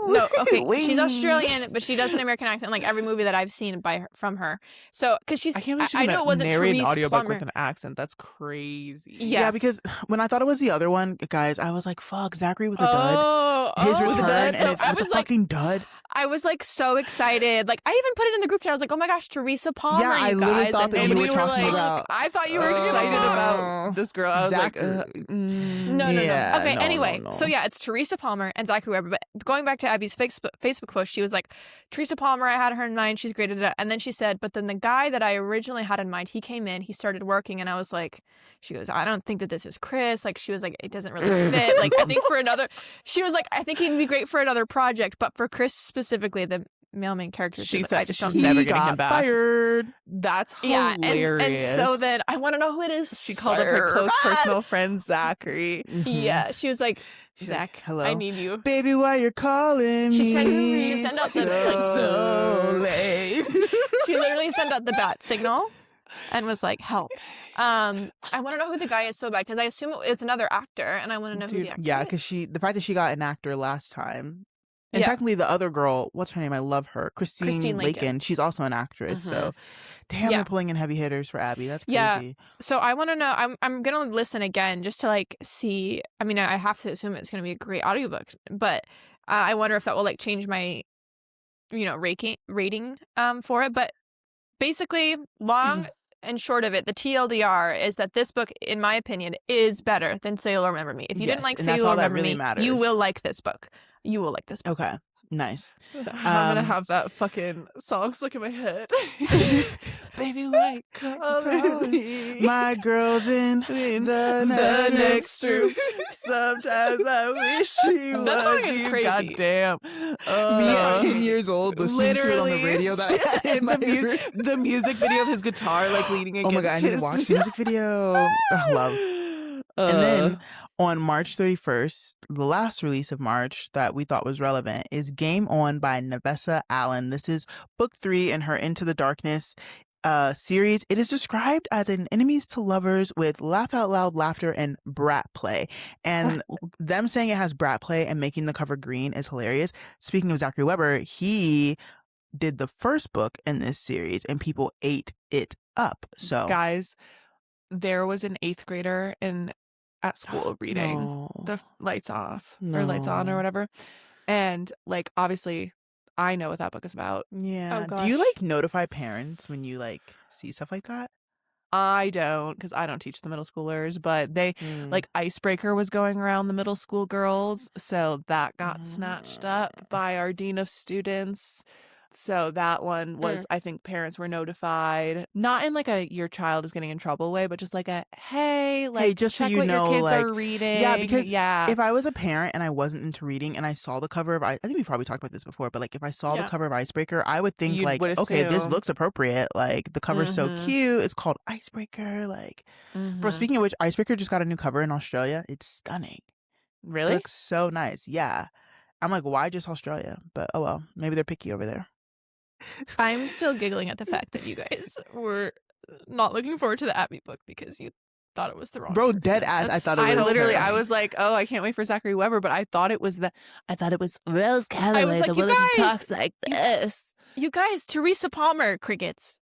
No, okay. Wait. She's Australian, but she does an American accent in like every movie that I've seen from her. So, because she's, I can't believe she's I gonna know it wasn't narrate Therese an audiobook Plummer. with an accent. That's crazy. Yeah. Because when I thought it was the other one, guys, I was like, fuck, Zachary with a dud. His with a return, dud. and So it's I with a was like, fucking dud. I was like so excited. Like I even put it in the group chat. I was like, "Oh my gosh, Teresa Palmer!" Yeah, I you literally guys. thought that and you we were talking like, about. I thought you were Oh. excited about this girl. I was Zachary. like, No. Yeah, Okay, no, anyway, no. so yeah, it's Teresa Palmer and Zachary Weber. But going back to Abby's Facebook post, she was like, Teresa Palmer, I had her in mind. She's great at it. And then she said, but then the guy that I originally had in mind, he came in, he started working, and I was like, she goes, I don't think that this is Chris. Like, she was like, it doesn't really fit. Like, I think for another, she was like, I think he'd be great for another project, but for Chris specifically, the male main character, she like, said I just don't. she's never getting got him back. fired. That's Yeah, hilarious. and so then I want to know who it is. she called up her close personal friend Zachary. Yeah, she was like, She's Zach, like, hello, I need you. baby. Why you're calling She me? sent out the So late. She literally sent out the bat signal and was like, help. I want to know who the guy is so bad because I assume it's another actor and I want to know who the actor Yeah, is. because the fact that she got an actor last time, and Yeah. technically the other girl, what's her name? I love her, Christine Lincoln. Lakin. She's also an actress. So, damn, Yeah. they're pulling in heavy hitters for Abby. That's Yeah. crazy. So I want to know, I'm going to listen again just to like see, I mean, I have to assume it's going to be a great audiobook, but I wonder if that will like change my, rating for it. But basically, long and short of it, the TLDR is that this book, in my opinion, is better than Say You'll Remember Me. If you didn't Yes, like and Say that's You'll all that Remember really Me, matters. you will like this book. You will like this book. Okay, nice. I'm gonna Um, have that fucking song stuck in my head. Baby, why calling me? My girl's in the the next next room. Sometimes I wish she was That song is you. crazy. Goddamn. Me at 10 years old listening to it on the radio. That I had in my ear. the music video of his guitar like leaning against Oh my God, I need to his- watch the music video. Ugh, love. And then on March 31st, the last release of March that we thought was relevant is Game On by Nevessa Allen. This is book 3 in her Into the Darkness series. It is described as an enemies to lovers with laugh out loud laughter and brat play. And them saying it has brat play and making the cover green is hilarious. Speaking of Zachary Weber, he did the first book in this series and people ate it up. So guys, there was an 8th grader at school reading No. the lights off or lights on or No. whatever, and like obviously I know what that book is about. Yeah. Oh, Do you gosh. like notify parents when you like see stuff like that? I don't, because I don't teach the middle schoolers, but they like Icebreaker was going around the middle school girls, so that got snatched up by our dean of students. So that one was, I think parents were notified, not in like a your child is getting in trouble way, but just like a hey, like just check so you what your know, kids like, are reading. yeah, because if I was a parent and I wasn't into reading and I saw the cover of, I think we probably talked about this before, but like if I saw the cover of Icebreaker, I would think like, okay, this looks appropriate. Like the cover's so cute. It's called Icebreaker. Like, bro, speaking of which, Icebreaker just got a new cover in Australia. It's stunning. Really? It looks so nice. Yeah. I'm like, why just Australia? But oh well, maybe they're picky over there. I'm still giggling at the fact that you guys were not looking forward to the Abby book because you thought it was the wrong bro person. dead ass. I thought it was I was like, oh, I can't wait for Zachary Weber, but I thought it was Rose Calloway, like, the woman who talks like this. You guys, Teresa Palmer, crickets.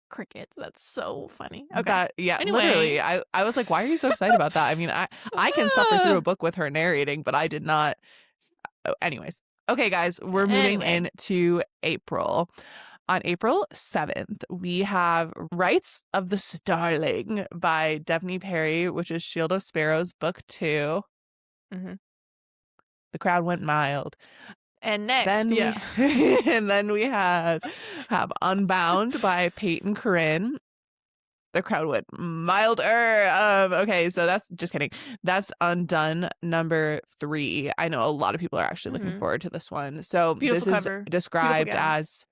That's so funny. Okay. Anyway. Literally, I was like, why are you so excited about that? I mean, I can suffer through a book with her narrating, but I did not. Anyways, okay, guys, we're moving into April. On April 7th, we have Rights of the Starling by Daphne Perry, which is Shield of Sparrows, book 2. Mm-hmm. The crowd went mild. And next, and then we have Unbound by Peyton Corinne. The crowd went milder. Okay, so that's just kidding. That's Undone number 3. I know a lot of people are actually looking forward to this one. So beautiful this cover. Is described as,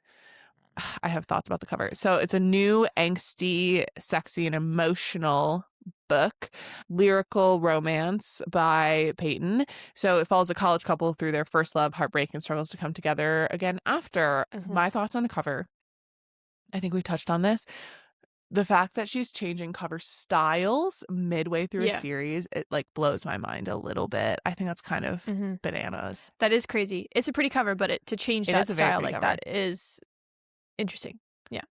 I have thoughts about the cover. So it's a new, angsty, sexy, and emotional book, lyrical romance by Peyton. So it follows a college couple through their first love, heartbreak, and struggles to come together again after. My thoughts on the cover. I think we've touched on this. The fact that she's changing cover styles midway through a series, it like blows my mind a little bit. I think that's kind of bananas. That is crazy. It's a pretty cover, but to change that style like that is interesting. Yeah.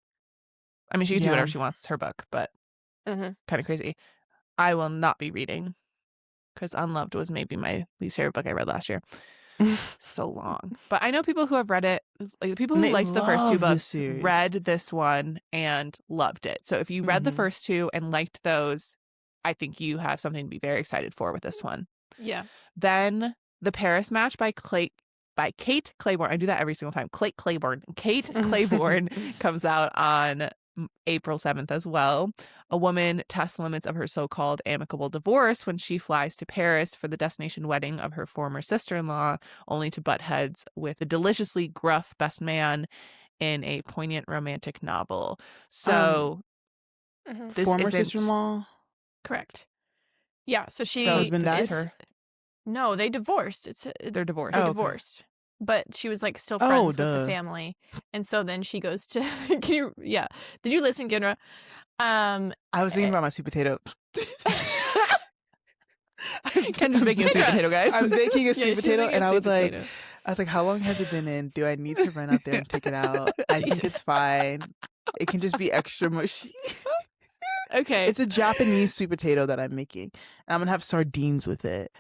I mean, she can do whatever she wants. It's her book, but kind of crazy. I will not be reading because Unloved was maybe my least favorite book I read last year. So long. But I know people who have read it, like the people who liked the first 2 books read this one and loved it. So if you read the first 2 and liked those, I think you have something to be very excited for with this one. Yeah. Then The Paris Match by Kate Clayborn. I do that every single time. Kate Clayborn comes out on April 7th as well. A woman tests limits of her so-called amicable divorce when she flies to Paris for the destination wedding of her former sister-in-law, only to butt heads with a deliciously gruff best man in a poignant romantic novel. So this former sister-in-law? Correct. Yeah, so she husband dies? No, they divorced. They're divorced. They divorced. But she was like still friends with the family. And so then she goes to Did you listen, Ginra? I was thinking about my sweet potato. Ken just making a sweet potato, guys. I'm making a sweet potato and I was like, how long has it been in? Do I need to run out there and take it out? I think it's fine. It can just be extra mushy. Okay. It's a Japanese sweet potato that I'm making. And I'm gonna have sardines with it.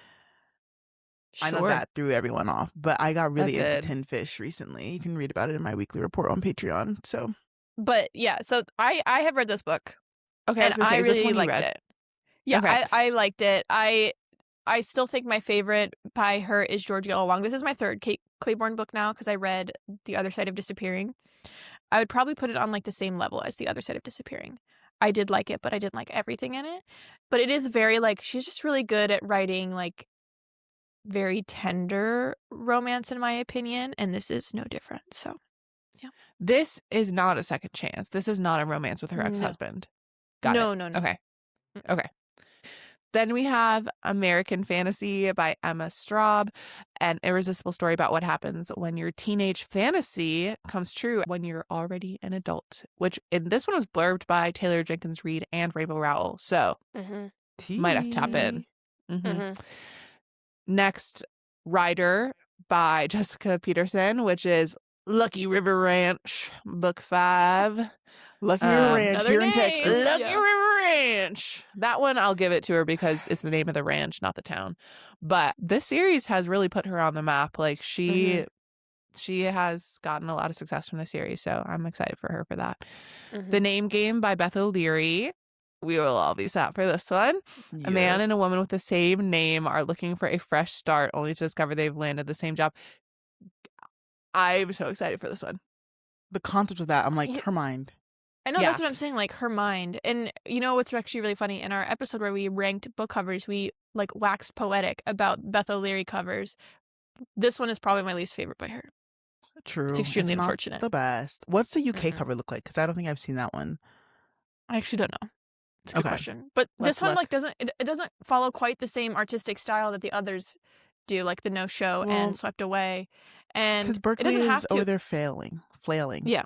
Sure. I know that threw everyone off, but I got really into tin fish recently. You can read about it in my weekly report on Patreon. So, but yeah, so I have read this book. Okay, and I really liked it. Yeah, okay. I liked it. I still think my favorite by her is Georgie All Along. This is my 3rd Kate Clayborn book now because I read The Other Side of Disappearing. I would probably put it on like the same level as The Other Side of Disappearing. I did like it, but I didn't like everything in it. But it is very like she's just really good at writing like very tender romance in my opinion, and this is no different. So yeah, this is not a second chance. This is not a romance with her ex-husband. No. Okay. Then we have American Fantasy by Emma Straub, an irresistible story about what happens when your teenage fantasy comes true when you're already an adult, which in this one was blurbed by Taylor Jenkins Reid and Rainbow Rowell, so might have to tap in. Next, Rider by Jessica Peterson, which is Lucky River Ranch, book 5. Lucky River Ranch here in Texas. Lucky River Ranch. That one I'll give it to her because it's the name of the ranch, not the town. But this series has really put her on the map. Like she has gotten a lot of success from the series, so I'm excited for her for that. The Name Game by Beth O'Leary. We will all be sad for this one. Yeah. A man and a woman with the same name are looking for a fresh start only to discover they've landed the same job. I'm so excited for this one. the concept of that, I'm like, her mind. I know, that's what I'm saying, like, her mind. And you know what's actually really funny? In our episode where we ranked book covers, we, like, waxed poetic about Beth O'Leary covers. This one is probably my least favorite by her. True. It's extremely not unfortunate. the best. What's the UK cover look like? Because I don't think I've seen that one. I actually don't know. It's a good question. But this one, like, doesn't follow quite the same artistic style that the others do, like the No Show and Swept Away. And because Berkeley is over there flailing. Yeah.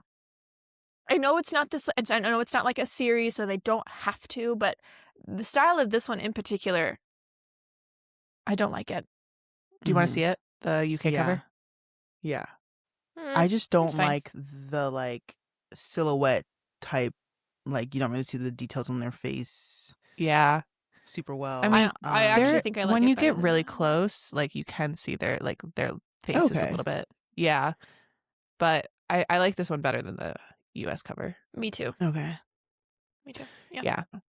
I know it's not this. I know it's not like a series, so they don't have to. But the style of this one in particular, I don't like it. Do you want to see it? The UK cover? Yeah. I just don't like the like silhouette type. Like, you don't really see the details on their face. Yeah. Super well. I mean, I actually think I like when it you better get really close, like you can see their faces a little bit. Yeah. But I like this one better than the US cover. Me too. Okay. Me too. Yeah. Yeah.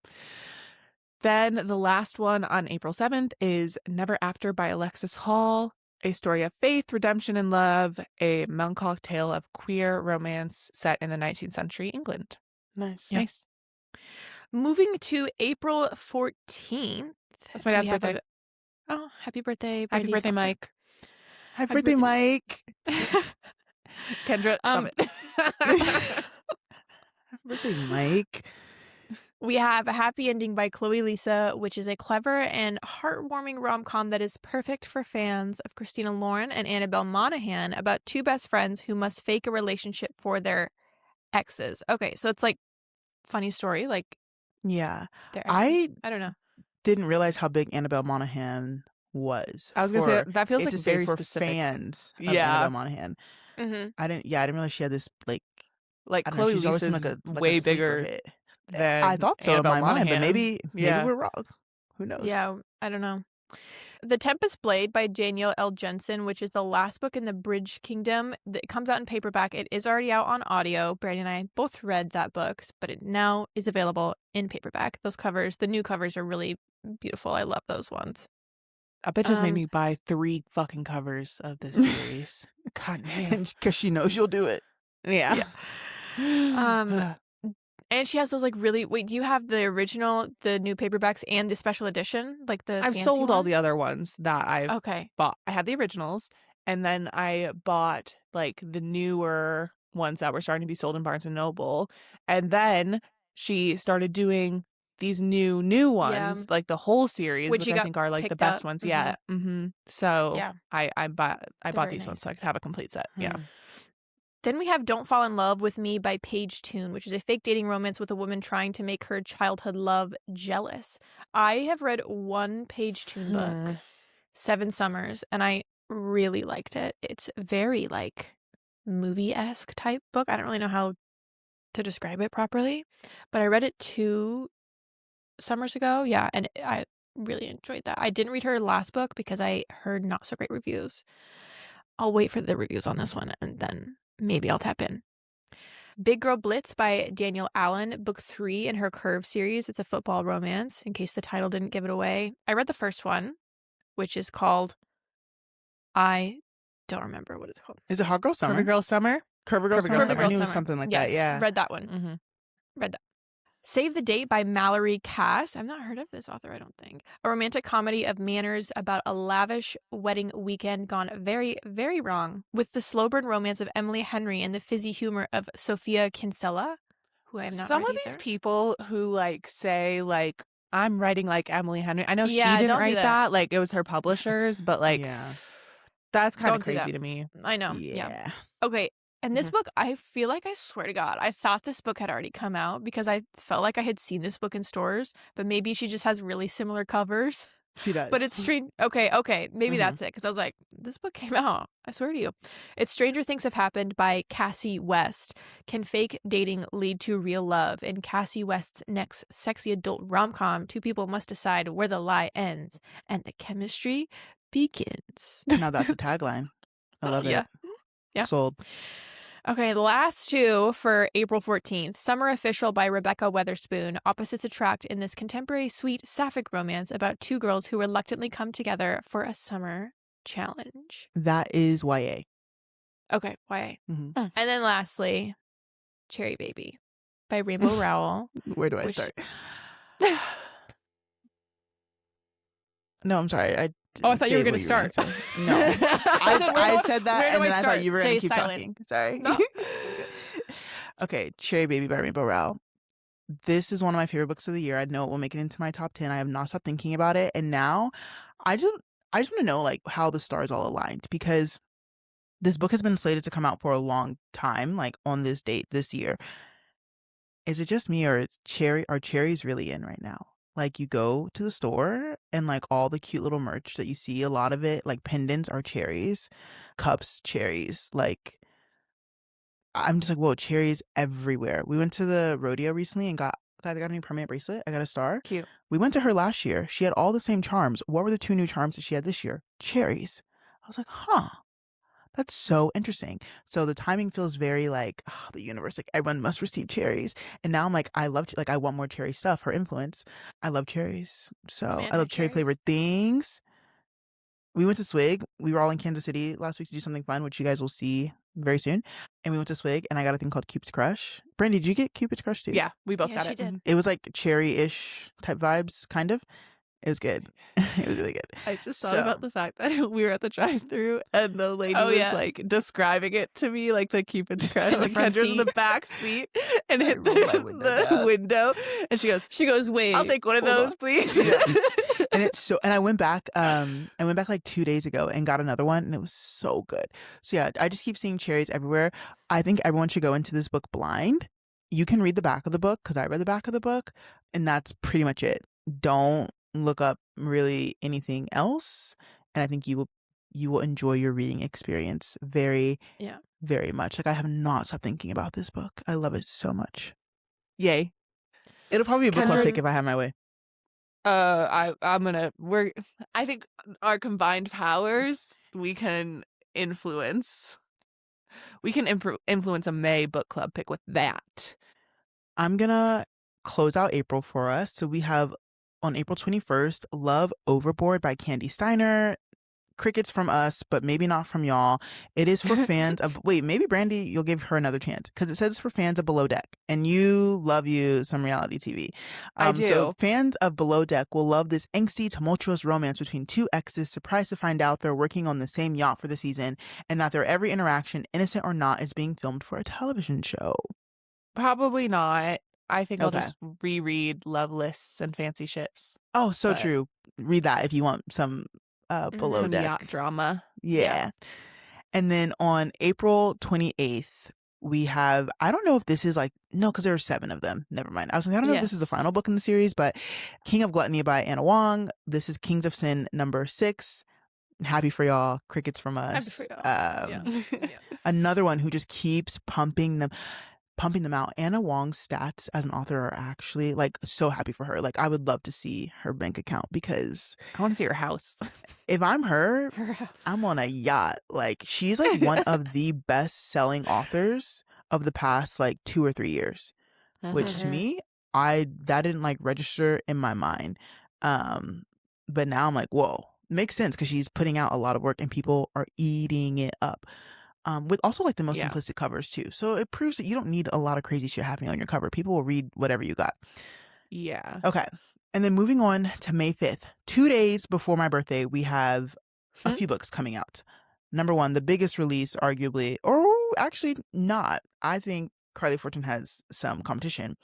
Then the last one on April 7th is Never After by Alexis Hall, a story of faith, redemption, and love, a melancholic tale of queer romance set in the 19th century England. Nice. Yeah. Nice. Moving to April 14th. That's my dad's birthday. Oh, happy birthday, Brandy's happy birthday, Mike. Happy birthday, Mike. Kendra, stop it. Happy birthday, Mike. We have A Happy Ending by Chloe Lisa, which is a clever and heartwarming rom-com that is perfect for fans of Christina Lauren and Annabelle Monaghan about two best friends who must fake a relationship for their exes. Okay, so it's like funny story, like I don't know. Didn't realize how big Annabelle Monaghan was. I was gonna say that feels like very for specific. Fans of Annabelle Monaghan. Mm-hmm. I didn't realize she had this like Chloe Lisa's like way bigger hit. than I thought so Annabelle in my mind, Monaghan. but maybe we're wrong. Who knows? Yeah, I don't know. The Tempest Blade by Danielle L. Jensen, which is the last book in the Bridge Kingdom. It comes out in paperback. It is already out on audio. Brandy and I both read that book, but it now is available in paperback. Those covers, the new covers are really beautiful. I love those ones. A bitch has made me buy 3 fucking covers of this series. God damn. Because she knows you'll do it. Yeah. And she has those like really. Wait, do you have the original, the new paperbacks, and the special edition? Like the I've sold all the other ones that I've bought. I had the originals, and then I bought like the newer ones that were starting to be sold in Barnes and Noble. And then she started doing these new ones, like the whole series, which I think are like the best ones yet. So I bought these ones so I could have a complete set. Yeah. Then we have Don't Fall in Love with Me by Paige Toon, which is a fake dating romance with a woman trying to make her childhood love jealous. I have read one Paige Toon book, 7 Summers, and I really liked it. It's very like movie-esque type book. I don't really know how to describe it properly, but I read it 2 summers ago. Yeah, and I really enjoyed that. I didn't read her last book because I heard not so great reviews. I'll wait for the reviews on this one and then maybe I'll tap in. Big Girl Blitz by Danielle Allen, book 3 in her Curve series. It's a football romance, in case the title didn't give it away. I read the first one, which is called, I don't remember what it's called. Is it Hot Girl Summer? Curvy Girl Summer? Curvy Girl Summer. I knew it was something like that, yeah. Read that one. Read that. Save the Date by Mallory Cass. I've not heard of this author, I don't think. A romantic comedy of manners about a lavish wedding weekend gone very, very wrong, with the slow burn romance of Emily Henry and the fizzy humor of Sophia Kinsella, who I have not Some read of either. these people who like say like I'm writing like Emily Henry. I know she didn't write that. Like it was her publishers, but like that's kind of crazy to me. I know. Yeah. Okay. And this book, I feel like, I swear to God, I thought this book had already come out because I felt like I had seen this book in stores, but maybe she just has really similar covers. She does. But it's strange. Okay. Maybe that's it. Because I was like, this book came out. I swear to you. It's Stranger Things Have Happened by Cassie West. Can fake dating lead to real love? In Cassie West's next sexy adult rom-com, 2 people must decide where the lie ends and the chemistry begins. Now that's a tagline. I love it. Yeah. Sold. Okay, the last 2 for April 14th. Summer Official by Rebecca Weatherspoon. Opposites attract in this contemporary sweet sapphic romance about 2 girls who reluctantly come together for a summer challenge. That is YA. Okay, YA. And then lastly, Cherry Baby by Rainbow Rowell. Where do I start? No, I'm sorry. I thought you were going to start. No. I said that and then I thought you were going to keep silent. talking. Sorry. No. Okay, Cherry Baby by Rainbow Rowell. This is one of my favorite books of the year. I know it will make it into my top 10. I have not stopped thinking about it. And now I just want to know like how the stars all aligned, because this book has been slated to come out for a long time, like on this date this year. Is it just me, or are cherries really in right now? Like, you go to the store and like all the cute little merch that you see, a lot of it, like pendants are cherries, cups, cherries. Like, I'm just like, whoa, cherries everywhere. We went to the rodeo recently and I got a new permanent bracelet. I got a star. Cute. We went to her last year. She had all the same charms. What were the 2 new charms that she had this year? Cherries. I was like, huh. That's so interesting. So the timing feels very like, oh, the universe, like everyone must receive cherries. And now I'm like, I want more cherry stuff. Her influence. I love cherries. So I love cherry flavored things. We went to Swig. We were all in Kansas City last week to do something fun, which you guys will see very soon. And we went to Swig and I got a thing called Cupid's Crush. Brandy, did you get Cupid's Crush too? Yeah, we both got it. Did. It was like cherry-ish type vibes, kind of. It was good. It was really good. I just thought about the fact that we were at the drive-thru and the lady was like describing it to me, like the Cupid's Crush, and Kendra's in the back seat and hit the window, and she goes, "Wait, I'll take one of those, please." Yeah. And I went back like 2 days ago and got another one, and it was so good. So yeah, I just keep seeing cherries everywhere. I think everyone should go into this book blind. You can read the back of the book, because I read the back of the book, and that's pretty much it. Don't look up really anything else, and I think you will enjoy your reading experience very much. Like, I have not stopped thinking about this book. I love it so much. Yay. It'll probably be a book club pick if I have my way. I think our combined powers, we can influence a May book club pick with that. I'm gonna close out April for us. So we have on April 21st, Love Overboard by Candy Steiner. Crickets from us, but maybe not from y'all. It is for fans of... Wait, maybe Brandy, you'll give her another chance, because it says it's for fans of Below Deck, and you love some reality TV. I do. So fans of Below Deck will love this angsty, tumultuous romance between 2 exes surprised to find out they're working on the same yacht for the season, and that their every interaction, innocent or not, is being filmed for a television show. Probably not. I think I'll just reread Love Lists and Fancy Ships. Oh, so true. Read that if you want some Below some Deck yacht drama. Yeah. And then on April 28th, we have, I don't know if this is like, no, because there are 7 of them. Never mind. I was like, I don't know if this is the final book in the series, but King of Gluttony by Anna Wong. This is Kings of Sin number 6. Happy for y'all. Crickets from us. Happy for y'all. Another one who just keeps pumping them out. Anna Wong's stats as an author are actually like so happy for her. Like, I would love to see her bank account, because I want to see her house. If I'm her house. I'm on a yacht. Like, she's like one of the best selling authors of the past like 2 or 3 years, which to me, that didn't like register in my mind. But now I'm like, whoa, makes sense, because she's putting out a lot of work and people are eating it up. With also like the most simplistic covers too. So it proves that you don't need a lot of crazy shit happening on your cover. People will read whatever you got. Yeah. Okay. And then moving on to May 5th, 2 days before my birthday, we have a few books coming out. Number 1, the biggest release, arguably, or actually not. I think Carly Fortune has some competition.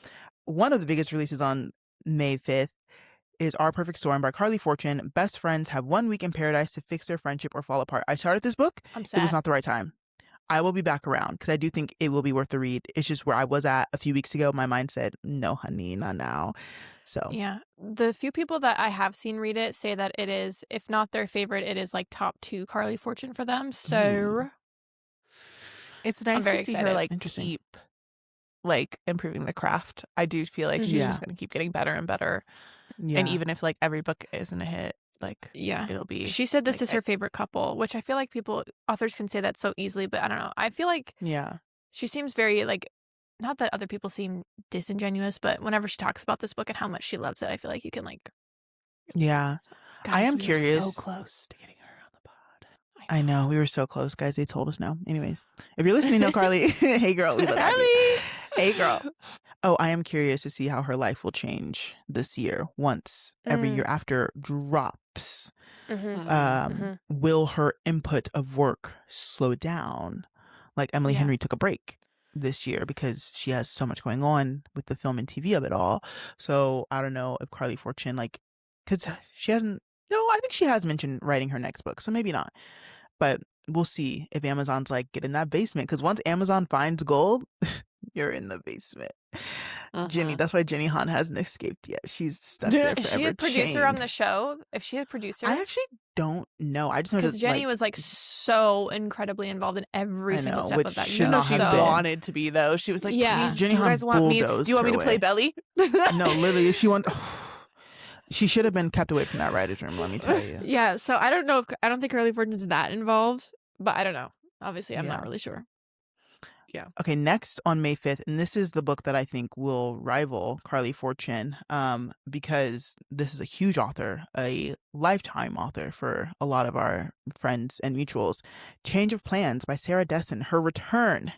One of the biggest releases on May 5th is Our Perfect Storm by Carly Fortune. Best friends have 1 week in paradise to fix their friendship or fall apart. I started this book. I'm sad. It was not the right time. I will be back around, because I do think it will be worth the read. It's just where I was at a few weeks ago. My mind said, no, honey, not now. So yeah, the few people that I have seen read it say that it is, if not their favorite, it is like top 2 Carly Fortune for them. So it's nice to see her like Interesting. keep like improving the craft. I do feel like she's just going to keep getting better and better. Yeah. And even if like every book isn't a hit, like it'll be. She said this is her favorite couple, which I feel like authors can say that so easily, but I don't know. I feel like she seems very like, not that other people seem disingenuous, but whenever she talks about this book and how much she loves it, I feel like you can like. Yeah. Guys, I am we curious. Were so close to getting her on the pod. I know. We were so close, guys. They told us no. Anyways, if you're listening, no, Carly. Hey, girl. We love Carly. Hey, girl. Oh, I am curious to see how her life will change this year once every year after drops. Will her input of work slow down? Like Emily Henry took a break this year because she has so much going on with the film and TV of it all. So I don't know if Carly Fortune, like, because she hasn't, no, I think she has mentioned writing her next book. So maybe not. But we'll see if Amazon's like, get in that basement. Because once Amazon finds gold, you're in the basement. Jenny, that's why Jenny Han hasn't escaped yet. She's stuck there forever. Is she a producer on the show? If she a producer? I actually don't know. I just know because Jenny was like so incredibly involved in every single step of that should not she have been. Wanted to be though. She was like, yeah. please, Jenny do you guys want me? Do you want me to play Belly? No, literally, if she wanted. She should have been kept away from that writer's room, let me tell you. Yeah, so I don't know if I don't think Carly Fortune's that involved, but I don't know. Obviously, I'm not really sure. Yeah. Okay, next on May 5th, and this is the book that I think will rival Carly Fortune, because this is a huge author, a lifetime author for a lot of our friends and mutuals. Change of Plans by Sarah Dessen, her return.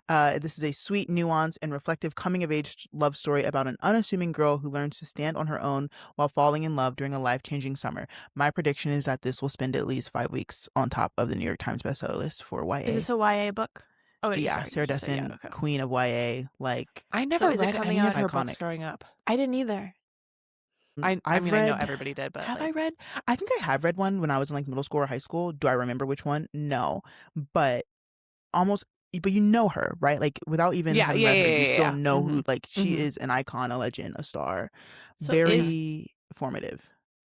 This is a sweet, nuanced, and reflective coming-of-age love story about an unassuming girl who learns to stand on her own while falling in love during a life-changing summer. My prediction is that this will spend at least 5 weeks on top of the New York Times bestseller list for YA. Is this a YA book? Oh, yeah, Sarah Dessen, queen of YA. Like, I never read any of her books growing up. I didn't either. I mean, I know everybody did, but have I read? I think I have read one when I was in like middle school or high school. Do I remember which one? No, but almost. But you know her, right? Like without even having read her, you still know who. Like she is an icon, a legend, a star. So very formative.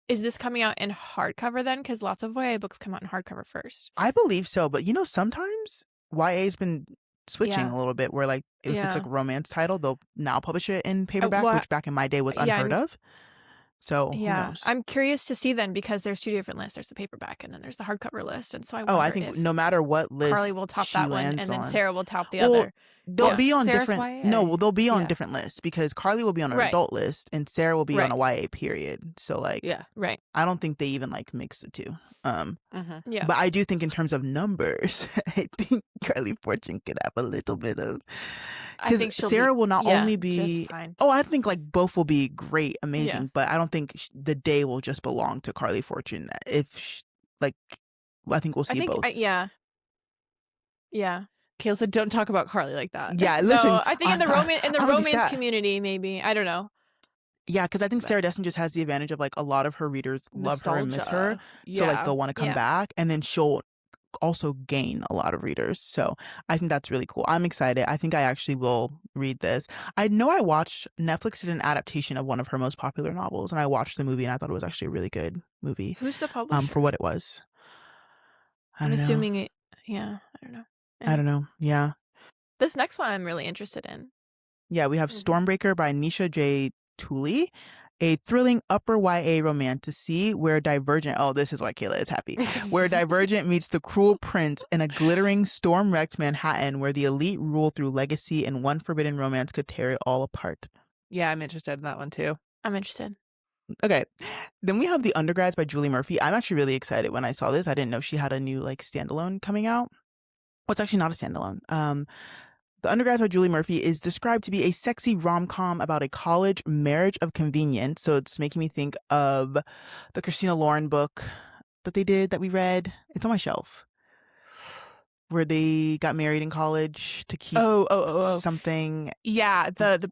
Is this coming out in hardcover then? Because lots of YA books come out in hardcover first. I believe so, but you know, sometimes YA's been switching a little bit where like if it's like a romance title, they'll now publish it in paperback, which back in my day was unheard of. So who knows? I'm curious to see then because there's 2 different lists. There's the paperback and then there's the hardcover list. And so I wonder I think no matter what list Carly will top that one and then Sarah will top the well, other. They'll be on different. No, they'll be on different lists because Carly will be on an adult list and Sarah will be on a YA period. So like, I don't think they even like mix the two. But I do think in terms of numbers, I think Carly Fortune could have a little bit of. Because Sarah will not only be. I think like both will be great, amazing, but I don't think the day will just belong to Carly Fortune. If I think we'll see both. Yeah. Kayla said, "Don't talk about Carly like that." Yeah, listen. No, I think in the romance community, maybe I don't know. Yeah, because I think Sarah Dessen just has the advantage of like a lot of her readers love her and miss her, so like they'll want to come back, and then she'll also gain a lot of readers. So I think that's really cool. I'm excited. I think I actually will read this. I know Netflix did an adaptation of one of her most popular novels, and I watched the movie and I thought it was actually a really good movie. Who's the publisher? For what it was. I'm assuming it. Yeah, I don't know. I don't know. Yeah. This next one I'm really interested in. Yeah, we have Stormbreaker by Nisha J. Tooley, a thrilling upper YA romantasy where Divergent, this is why Kayla is happy, where Divergent meets the cruel prince in a glittering storm-wrecked Manhattan where the elite rule through legacy and one forbidden romance could tear it all apart. Yeah, I'm interested in that one too. I'm interested. Okay, then we have The Undergrads by Julie Murphy. I'm actually really excited when I saw this. I didn't know she had a new like standalone coming out. Well, it's actually not a standalone. The Undergrads by Julie Murphy is described to be a sexy rom-com about a college marriage of convenience. So it's making me think of the Christina Lauren book that we read. It's on my shelf. Where they got married in college to keep something. Yeah, the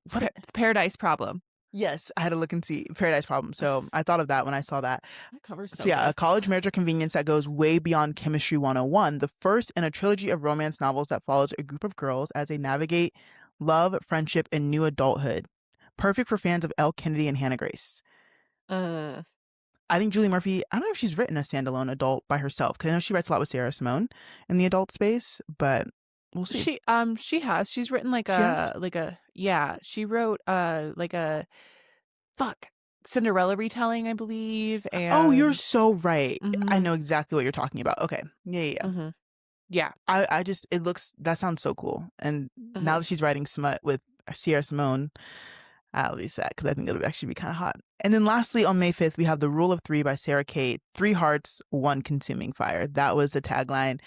Paradise Problem. Yes, I had to look and see Paradise Problem. So I thought of that when I saw that. That covers so yeah, good. A college marriage of convenience that goes way beyond Chemistry 101, the first in a trilogy of romance novels that follows a group of girls as they navigate love, friendship, and new adulthood. Perfect for fans of Elle Kennedy and Hannah Grace. I think Julie Murphy, I don't know if she's written a standalone adult by herself, because I know she writes a lot with Sarah Simone in the adult space, but we'll see. She has. She's written she wrote Cinderella retelling, I believe. And you're so right. I know exactly what you're talking about. Okay. Yeah. Yeah. That sounds so cool. And now that she's writing smut with Sierra Simone, I'll be sad because I think it'll actually be kind of hot. And then lastly, on May 5th, we have The Rule of Three by Sarah Kate. 3 hearts, 1 consuming fire. That was the tagline.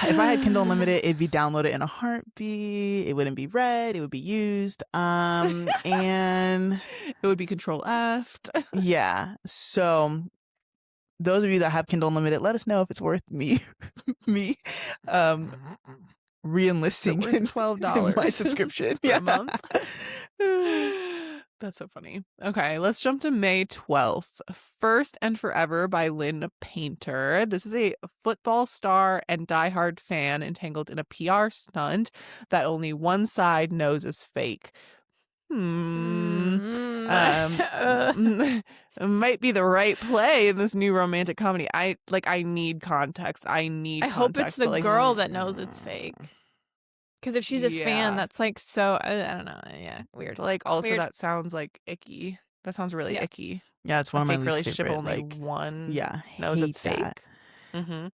If I had Kindle Unlimited, it'd be downloaded in a heartbeat. It wouldn't be read. It would be used. And it would be Control F. Yeah. So those of you that have Kindle Unlimited, let us know if it's worth me re-enlisting $12 in my subscription a month. That's so funny. Okay, let's jump to May 12th. First and Forever by Lynn Painter. This is a football star and diehard fan entangled in a PR stunt that only one side knows is fake. Might be the right play in this new romantic comedy. I need context. I hope it's the girl that knows it's fake. Because if she's a fan, that's like so, I don't know. Yeah, weird. But also weird. That sounds like icky. That sounds really icky. Yeah, it's one of my least relationship. Favorite, only one knows it's that. Fake. Mm-hmm.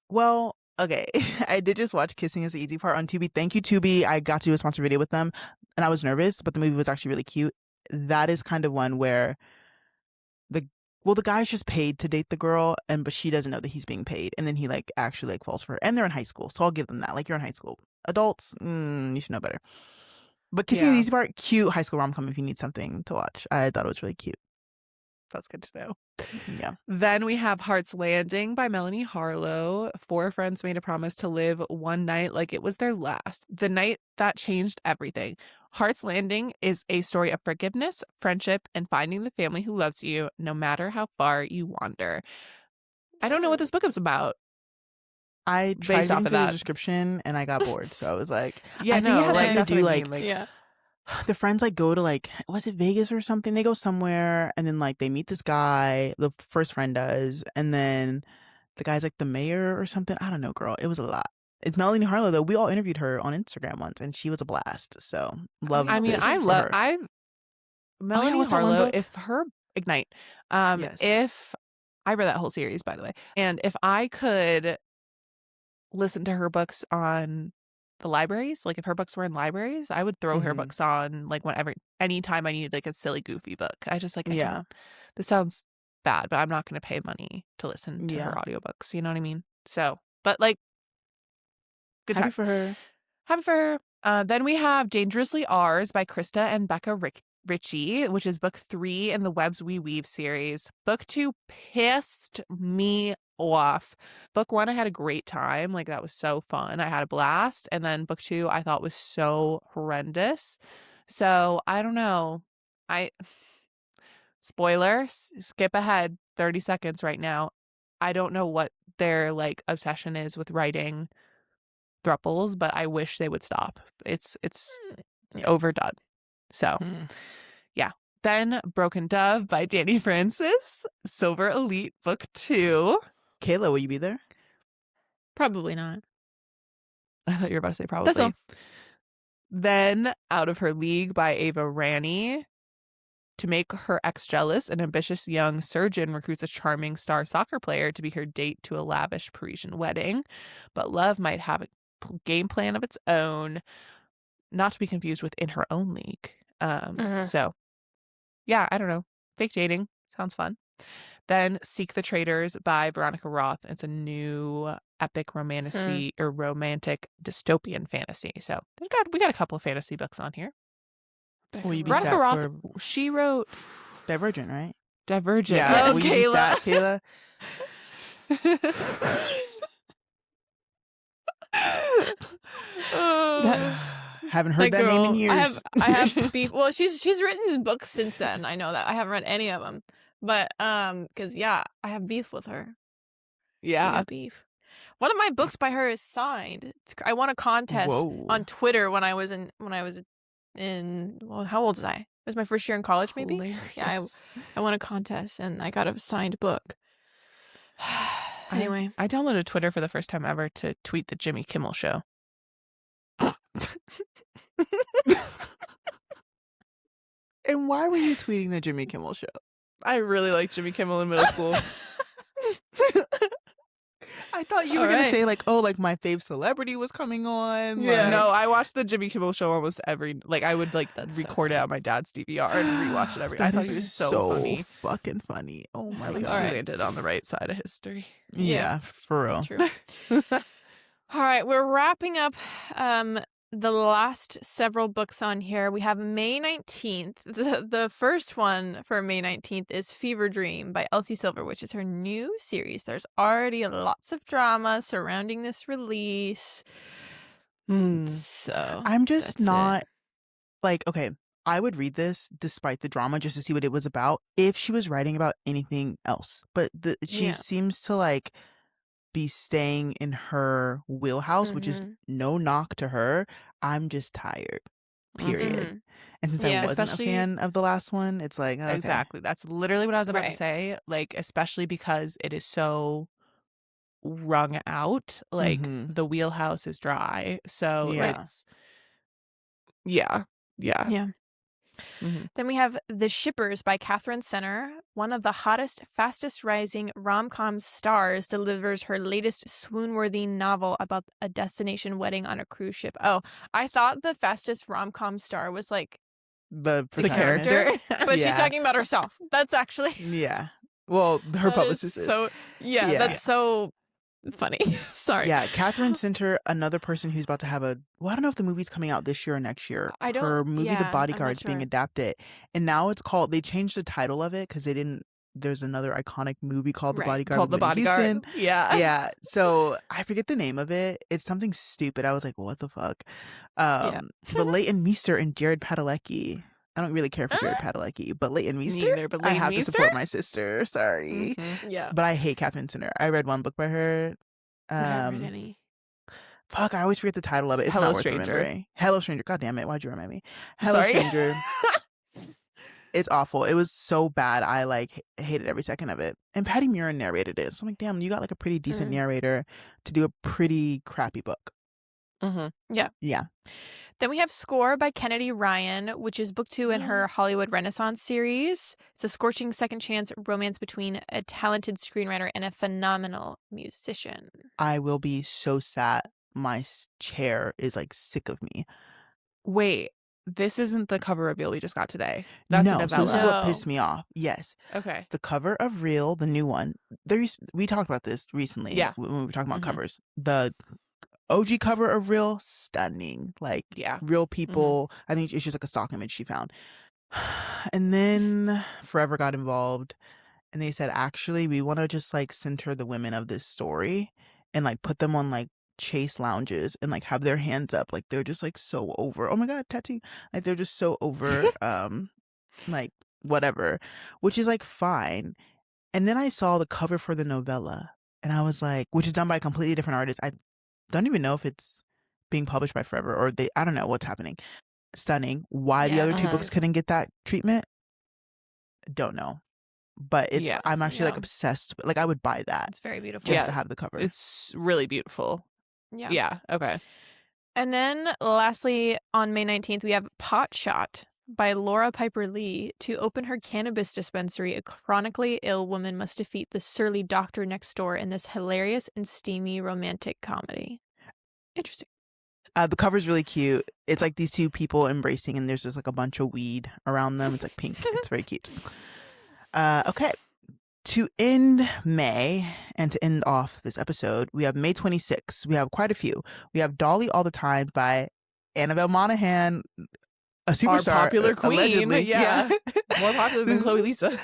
Well, okay. I did just watch Kissing is the Easy Part on Tubi. Thank you, Tubi. I got to do a sponsor video with them, and I was nervous, but the movie was actually really cute. That is kind of one where the guy's just paid to date the girl, but she doesn't know that he's being paid, and then he actually falls for her. And they're in high school, so I'll give them that. You're in high school. Adults, you should know better. But Kissing is the Easy Part, cute high school rom-com if you need something to watch. I thought it was really cute. That's good to know. Yeah. Then we have Heart's Landing by Melanie Harlow. 4 friends made a promise to live one night like it was their last. The night that changed everything. Heart's Landing is a story of forgiveness, friendship, and finding the family who loves you no matter how far you wander. I don't know what this book is about. I tried reading through the description and I got bored, so I was like, yeah, I think no, it has to do yeah. The friends go to was it Vegas or something? They go somewhere and then they meet this guy. The first friend does, and then the guy's the mayor or something. I don't know, girl. It was a lot. It's Melanie Harlow though. We all interviewed her on Instagram once, and she was a blast. So love. Melanie Harlow. If her Ignite, yes. If I read that whole series, by the way, and if I could listen to her books on the libraries, if her books were in libraries, I would throw her books on anytime I needed a silly goofy book. I just this sounds bad, but I'm not going to pay money to listen to her audiobooks, you know what I mean? So, but good Happy time for her. Happy for her. Then we have Dangerously Ours by Krista and Becca Ritchie, which is book 3 in the Webs We Weave series. Book 2 pissed me off. Book 1 I had a great time, that was so fun, I had a blast, and then book 2 I thought was so horrendous. So I don't know, spoiler, skip ahead 30 seconds right now. I don't know what their obsession is with writing thruples, but I wish they would stop. It's overdone. So yeah. Then Broken Dove by Danny Francis, Silver Elite book 2. Kayla, will you be there? Probably not. I thought you were about to say probably. That's all. Then Out of Her League by Ava Rani. To make her ex jealous, an ambitious young surgeon recruits a charming star soccer player to be her date to a lavish Parisian wedding. But love might have a game plan of its own, not to be confused with In Her Own League. So, yeah, I don't know. Fake dating. Sounds fun. Then Seek the Traitors by Veronica Roth. It's a new epic romantic dystopian fantasy. So we got a couple of fantasy books on here. Will you be Veronica Roth, she wrote Divergent, right? Divergent. Yeah, oh, will Kayla. You be sad, Kayla? Haven't heard that name in years. I have beef. Well, she's written books since then. I know that. I haven't read any of them. But because I have beef with her. Yeah, beef. One of my books by her is signed. I won a contest on Twitter when I was in how old was I? It was my first year in college, maybe. Hilarious. Yeah, I won a contest and I got a signed book. Anyway, I downloaded Twitter for the first time ever to tweet the Jimmy Kimmel Show. And why were you tweeting the Jimmy Kimmel Show? I really liked Jimmy Kimmel in middle school. I thought you were going to say my fave celebrity was coming on. Yeah. No, I watched the Jimmy Kimmel Show almost every, I would record it on my dad's DVR and rewatch it every. I thought he was so funny. Fucking funny. Oh my God. He landed on the right side of history. Yeah, for real. True. All right, we're wrapping up the last several books on here. We have May 19th. The first one for May 19th is Fever Dream by Elsie Silver, which is her new series. There's already lots of drama surrounding this release. So I'm just not like, okay, I would read this despite the drama just to see what it was about if she was writing about anything else. But she seems to like be staying in her wheelhouse, which is no knock to her. I'm just tired. Period. And since I wasn't a fan of the last one, it's like, okay. Exactly. That's literally what I was about to say. Like, especially because it is so wrung out. Like, the wheelhouse is dry. So it's yeah. Then we have The Shippers by Catherine Senner. One of the hottest, fastest rising rom-com stars delivers her latest swoon-worthy novel about a destination wedding on a cruise ship. Oh, I thought the fastest rom-com star was like the character, but she's talking about herself. That's actually well, her publicist is. So that's so funny. Sorry. Yeah, Catherine Center, another person who's about to have I don't know if the movie's coming out this year or next year. Her movie The Bodyguard's being adapted. And now they changed the title of it because there's another iconic movie called The Bodyguard. Called The Bodyguard. Yeah. So I forget the name of it. It's something stupid. I was like, what the fuck? But Leighton Meester and Jared Padalecki. I don't really care for Jared Padalecki, but Leighton Meester, neither, but I have to support my sister. Sorry. Yeah. But I hate Catherine Center. I read one book by her. I haven't read any. Fuck, I always forget the title of it. It's Hello not worth Stranger. remembering. Hello Stranger. God damn it. Why'd you remind me? Hello Stranger. It's awful. It was so bad. I like hated every second of it. And Patty Murin narrated it. So I'm like, damn, you got like a pretty decent narrator to do a pretty crappy book. Yeah. Then we have Score by Kennedy Ryan, which is book 2 in her Hollywood Renaissance series. It's a scorching second chance romance between a talented screenwriter and a phenomenal musician. I will be so sad. My chair is like sick of me. Wait, this isn't the cover reveal we just got today. That's a novella. So this is what pissed me off. Yes. Okay. The cover of Real, the new one. We talked about this recently. Yeah. When we were talking about covers. The OG cover of Real, stunning. Like, real people. I think it's just like a stock image she found. And then Forever got involved. And they said, actually, we want to just like center the women of this story and like put them on like chase lounges and like have their hands up. Like they're just like so over. Oh my God, tattoo. Like they're just so over like whatever. Which is like fine. And then I saw the cover for the novella. And I was like, which is done by a completely different artist. I don't even know if it's being published by Forever or I don't know what's happening. Stunning. Why the other two books couldn't get that treatment? Don't know. But I'm actually like obsessed. Like I would buy that. It's very beautiful. Just to have the cover. It's really beautiful. Yeah. Okay. And then lastly, on May 19th, we have Pot Shot by Laura Piper Lee. To open her cannabis dispensary, a chronically ill woman must defeat the surly doctor next door in this hilarious and steamy romantic comedy. Interesting. The cover's really cute. It's like these two people embracing and there's just like a bunch of weed around them. It's like pink. It's very cute. Okay. To end May and to end off this episode, we have May 26th. We have quite a few. We have Dolly All the Time by Annabelle Monaghan, a superstar. Our popular queen. Allegedly. Yeah. More popular than Chloe Lisa.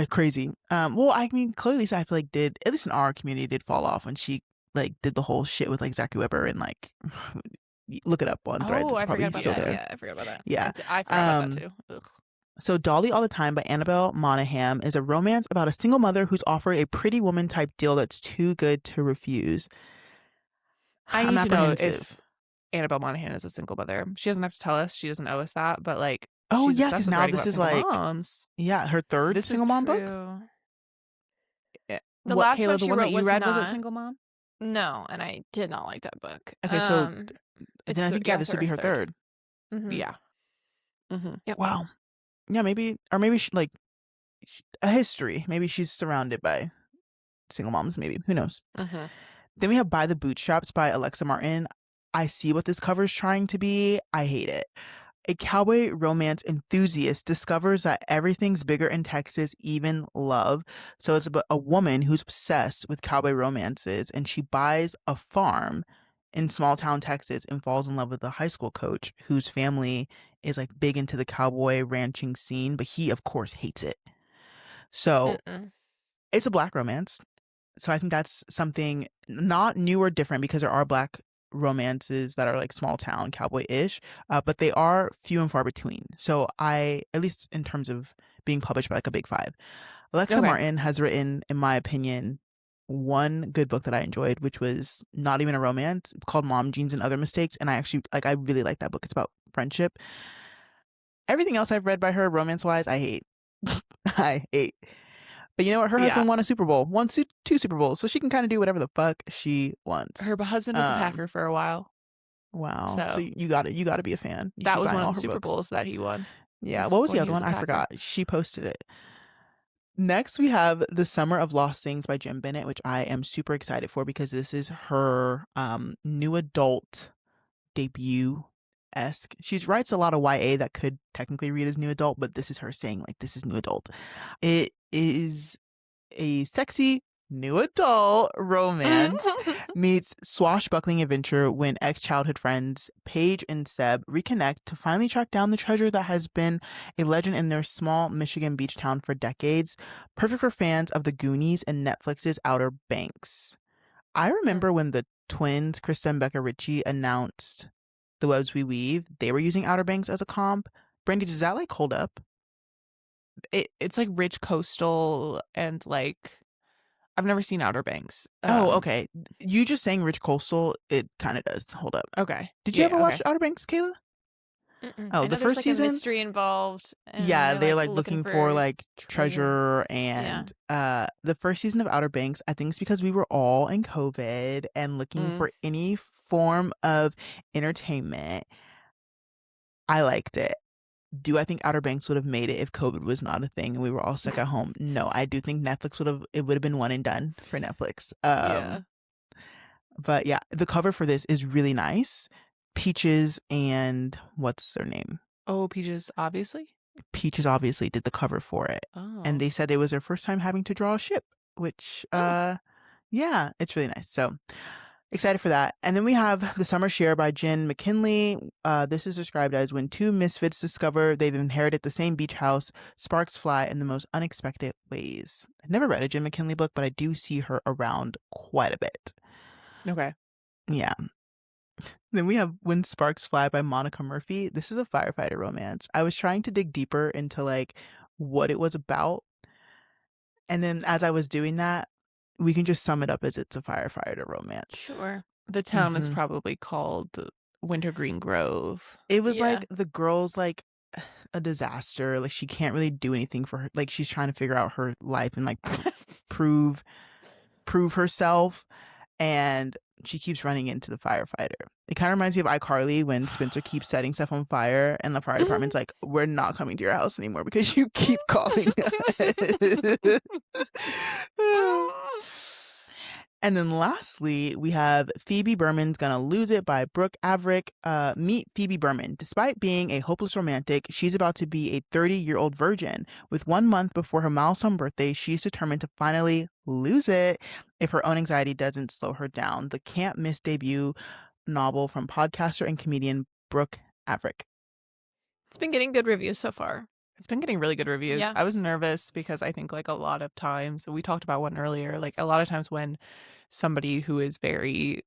Crazy. Well, I mean, Chloe Lisa, I feel like did, at least in our community, did fall off when she like did the whole shit with like Zachary Weber and like, look it up on Threads. It's probably still there. Yeah, I forgot about that. Yeah. I forgot about that too. Ugh. So Dolly All the Time by Annabelle Monaghan is a romance about a single mother who's offered a Pretty Woman type deal that's too good to refuse. I need to know if Annabelle Monaghan is a single mother. She doesn't have to tell us. She doesn't owe us that. But like, oh yeah, because now this is like moms. Her third single mom book. The last one the one that you read was a single mom. No, and I did not like that book. Okay, so then I think this would be her third. Yeah. Yep. Wow. Yeah, maybe she, like a history. Maybe she's surrounded by single moms. Maybe, who knows? Then we have By the Bootstraps by Alexa Martin. I see what this cover is trying to be. I hate it. A cowboy romance enthusiast discovers that everything's bigger in Texas, even love. So it's about a woman who's obsessed with cowboy romances, and she buys a farm in small town Texas and falls in love with a high school coach whose family is like big into the cowboy ranching scene, but he of course hates it. So it's a Black romance. So I think that's something not new or different because there are Black romances that are like small town cowboy-ish, but they are few and far between. So at least in terms of being published by like a big five, Alexa Martin has written, in my opinion, one good book that I enjoyed, which was not even a romance. It's called Mom, Jeans, and Other Mistakes. And I really like that book. It's about friendship. Everything else I've read by her romance-wise, I hate. I hate. But you know what? Her husband won a Super Bowl, two Super Bowls, so she can kind of do whatever the fuck she wants. Her husband was a Packer for a while. Wow. So you got to be a fan. That was one of the Super Bowls that he won. Yeah. What was the other one? I forgot. She posted it. Next, we have The Summer of Lost Things by Jem Bennett, which I am super excited for because this is her new adult debut-esque. She writes a lot of YA that could technically read as new adult, but this is her saying like this is new adult. It is a sexy new adult romance meets swashbuckling adventure when ex-childhood friends Paige and Seb reconnect to finally track down the treasure that has been a legend in their small Michigan beach town for decades. Perfect for fans of The Goonies and Netflix's Outer Banks. I remember when the twins, Krista and Becca Ritchie, announced The Webs We Weave, they were using Outer Banks as a comp. Brandy, does that like hold up? It's like rich coastal and like I've never seen Outer Banks. Okay. You just saying rich coastal, it kind of does hold up. Okay. Did you ever watch Outer Banks, Kayla? Oh, the first season. A mystery involved. Yeah, they're like looking for like treasure and the first season of Outer Banks. I think it's because we were all in COVID and looking for any form of entertainment. I liked it. Do I think Outer Banks would have made it if COVID was not a thing and we were all stuck at home? No, I do think Netflix would have been one and done for Netflix. But yeah, the cover for this is really nice. Peaches and what's their name? Oh, Peaches obviously did the cover for it. Oh. And they said it was their first time having to draw a ship, which yeah, it's really nice. So excited for that. And then we have The Summer Share by Jen McKinley. This is described as when two misfits discover they've inherited the same beach house, sparks fly in the most unexpected ways. I've never read a Jen McKinley book, but I do see her around quite a bit. Okay. Yeah. Then we have When Sparks Fly by Monica Murphy. This is a firefighter romance. I was trying to dig deeper into like what it was about. And then as I was doing that, we can just sum it up as it's a firefighter romance. Sure. The town is probably called Wintergreen Grove. It was like the girl's like a disaster. Like she can't really do anything for her. Like she's trying to figure out her life and like prove herself. And she keeps running into the firefighter. It kind of reminds me of iCarly when Spencer keeps setting stuff on fire and the fire department's like, we're not coming to your house anymore because you keep calling us. And then lastly, we have Phoebe Berman's Gonna Lose It by Brooke Averick. Meet Phoebe Berman. Despite being a hopeless romantic, she's about to be a 30-year-old virgin. With 1 month before her milestone birthday, she's determined to finally lose it if her own anxiety doesn't slow her down. The can't miss debut novel from podcaster and comedian Brooke Averick. It's been getting good reviews so far. It's been getting really good reviews. Yeah. I was nervous because I think like a lot of times, we talked about one earlier, like a lot of times when somebody who is very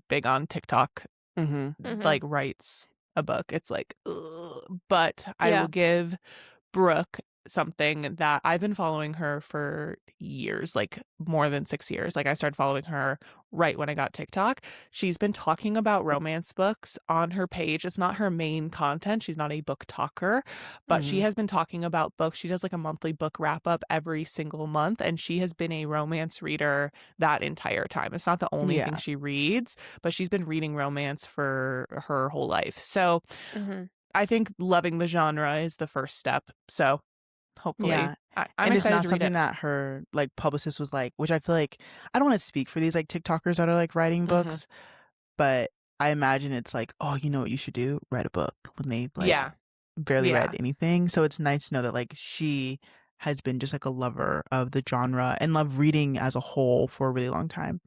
big on TikTok like writes a book, it's like, ugh. But I will give Brooke something that I've been following her for years, like more than 6 years. Like I started following her right when I got TikTok. She's been talking about romance books on her page. It's not her main content. She's not a book talker, but she has been talking about books. She does like a monthly book wrap up every single month, and she has been a romance reader that entire time. It's not the only thing she reads, but she's been reading romance for her whole life. So I think loving the genre is the first step. So hopefully. Yeah. I'm and it's excited not to read something it. that her like publicist was like, which I feel like I don't want to speak for these like TikTokers that are like writing books, but I imagine it's like, oh, you know what you should do? Write a book when they like barely read anything. So it's nice to know that like she has been just like a lover of the genre and love reading as a whole for a really long time.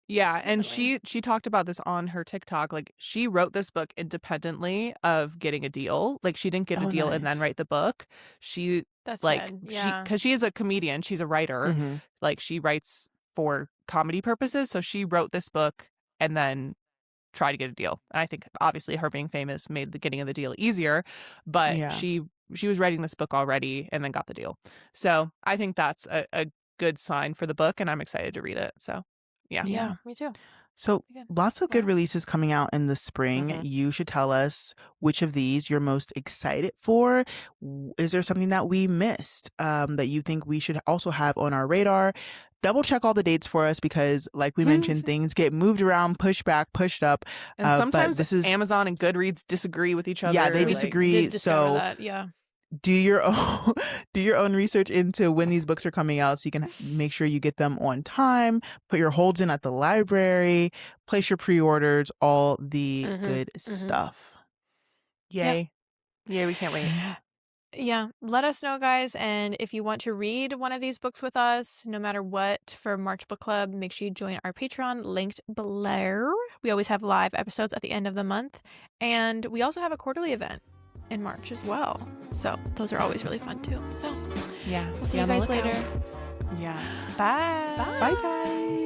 Yeah, and Definitely. she talked about this on her TikTok. Like, she wrote this book independently of getting a deal. Like, she didn't get a deal and then Nice. write the book. That's Like, good. Yeah. because she is a comedian, she's a writer. Mm-hmm. Like, she writes for comedy purposes. So she wrote this book and then tried to get a deal. And I think obviously her being famous made the getting of the deal easier, but Yeah. she was writing this book already and then got the deal. So I think that's a good sign for the book, and I'm excited to read it. So Yeah, me too. So lots of good Yeah. releases coming out in the spring. Mhm. You should tell us which of these you're most excited for. Is there something that we missed that you think we should also have on our radar? Double check all the dates for us because, like we mentioned, things get moved around, pushed back, pushed up. And sometimes but this is Amazon and Goodreads disagree with each other. Yeah, they We disagree. did discover So that. Yeah. do your own do your own research into when these books are coming out so you can make sure you get them on time, put your holds in at the library, place your pre-orders, all the good stuff. Yay. Yeah, we can't wait. Yeah, let us know, guys. And if you want to read one of these books with us, no matter what, for March Book Club, make sure you join our Patreon, linked below. We always have live episodes at the end of the month. And we also have a quarterly event in March as well. So those are always really fun too. So Yeah. we'll see you guys later. Yeah. Bye. Bye, guys.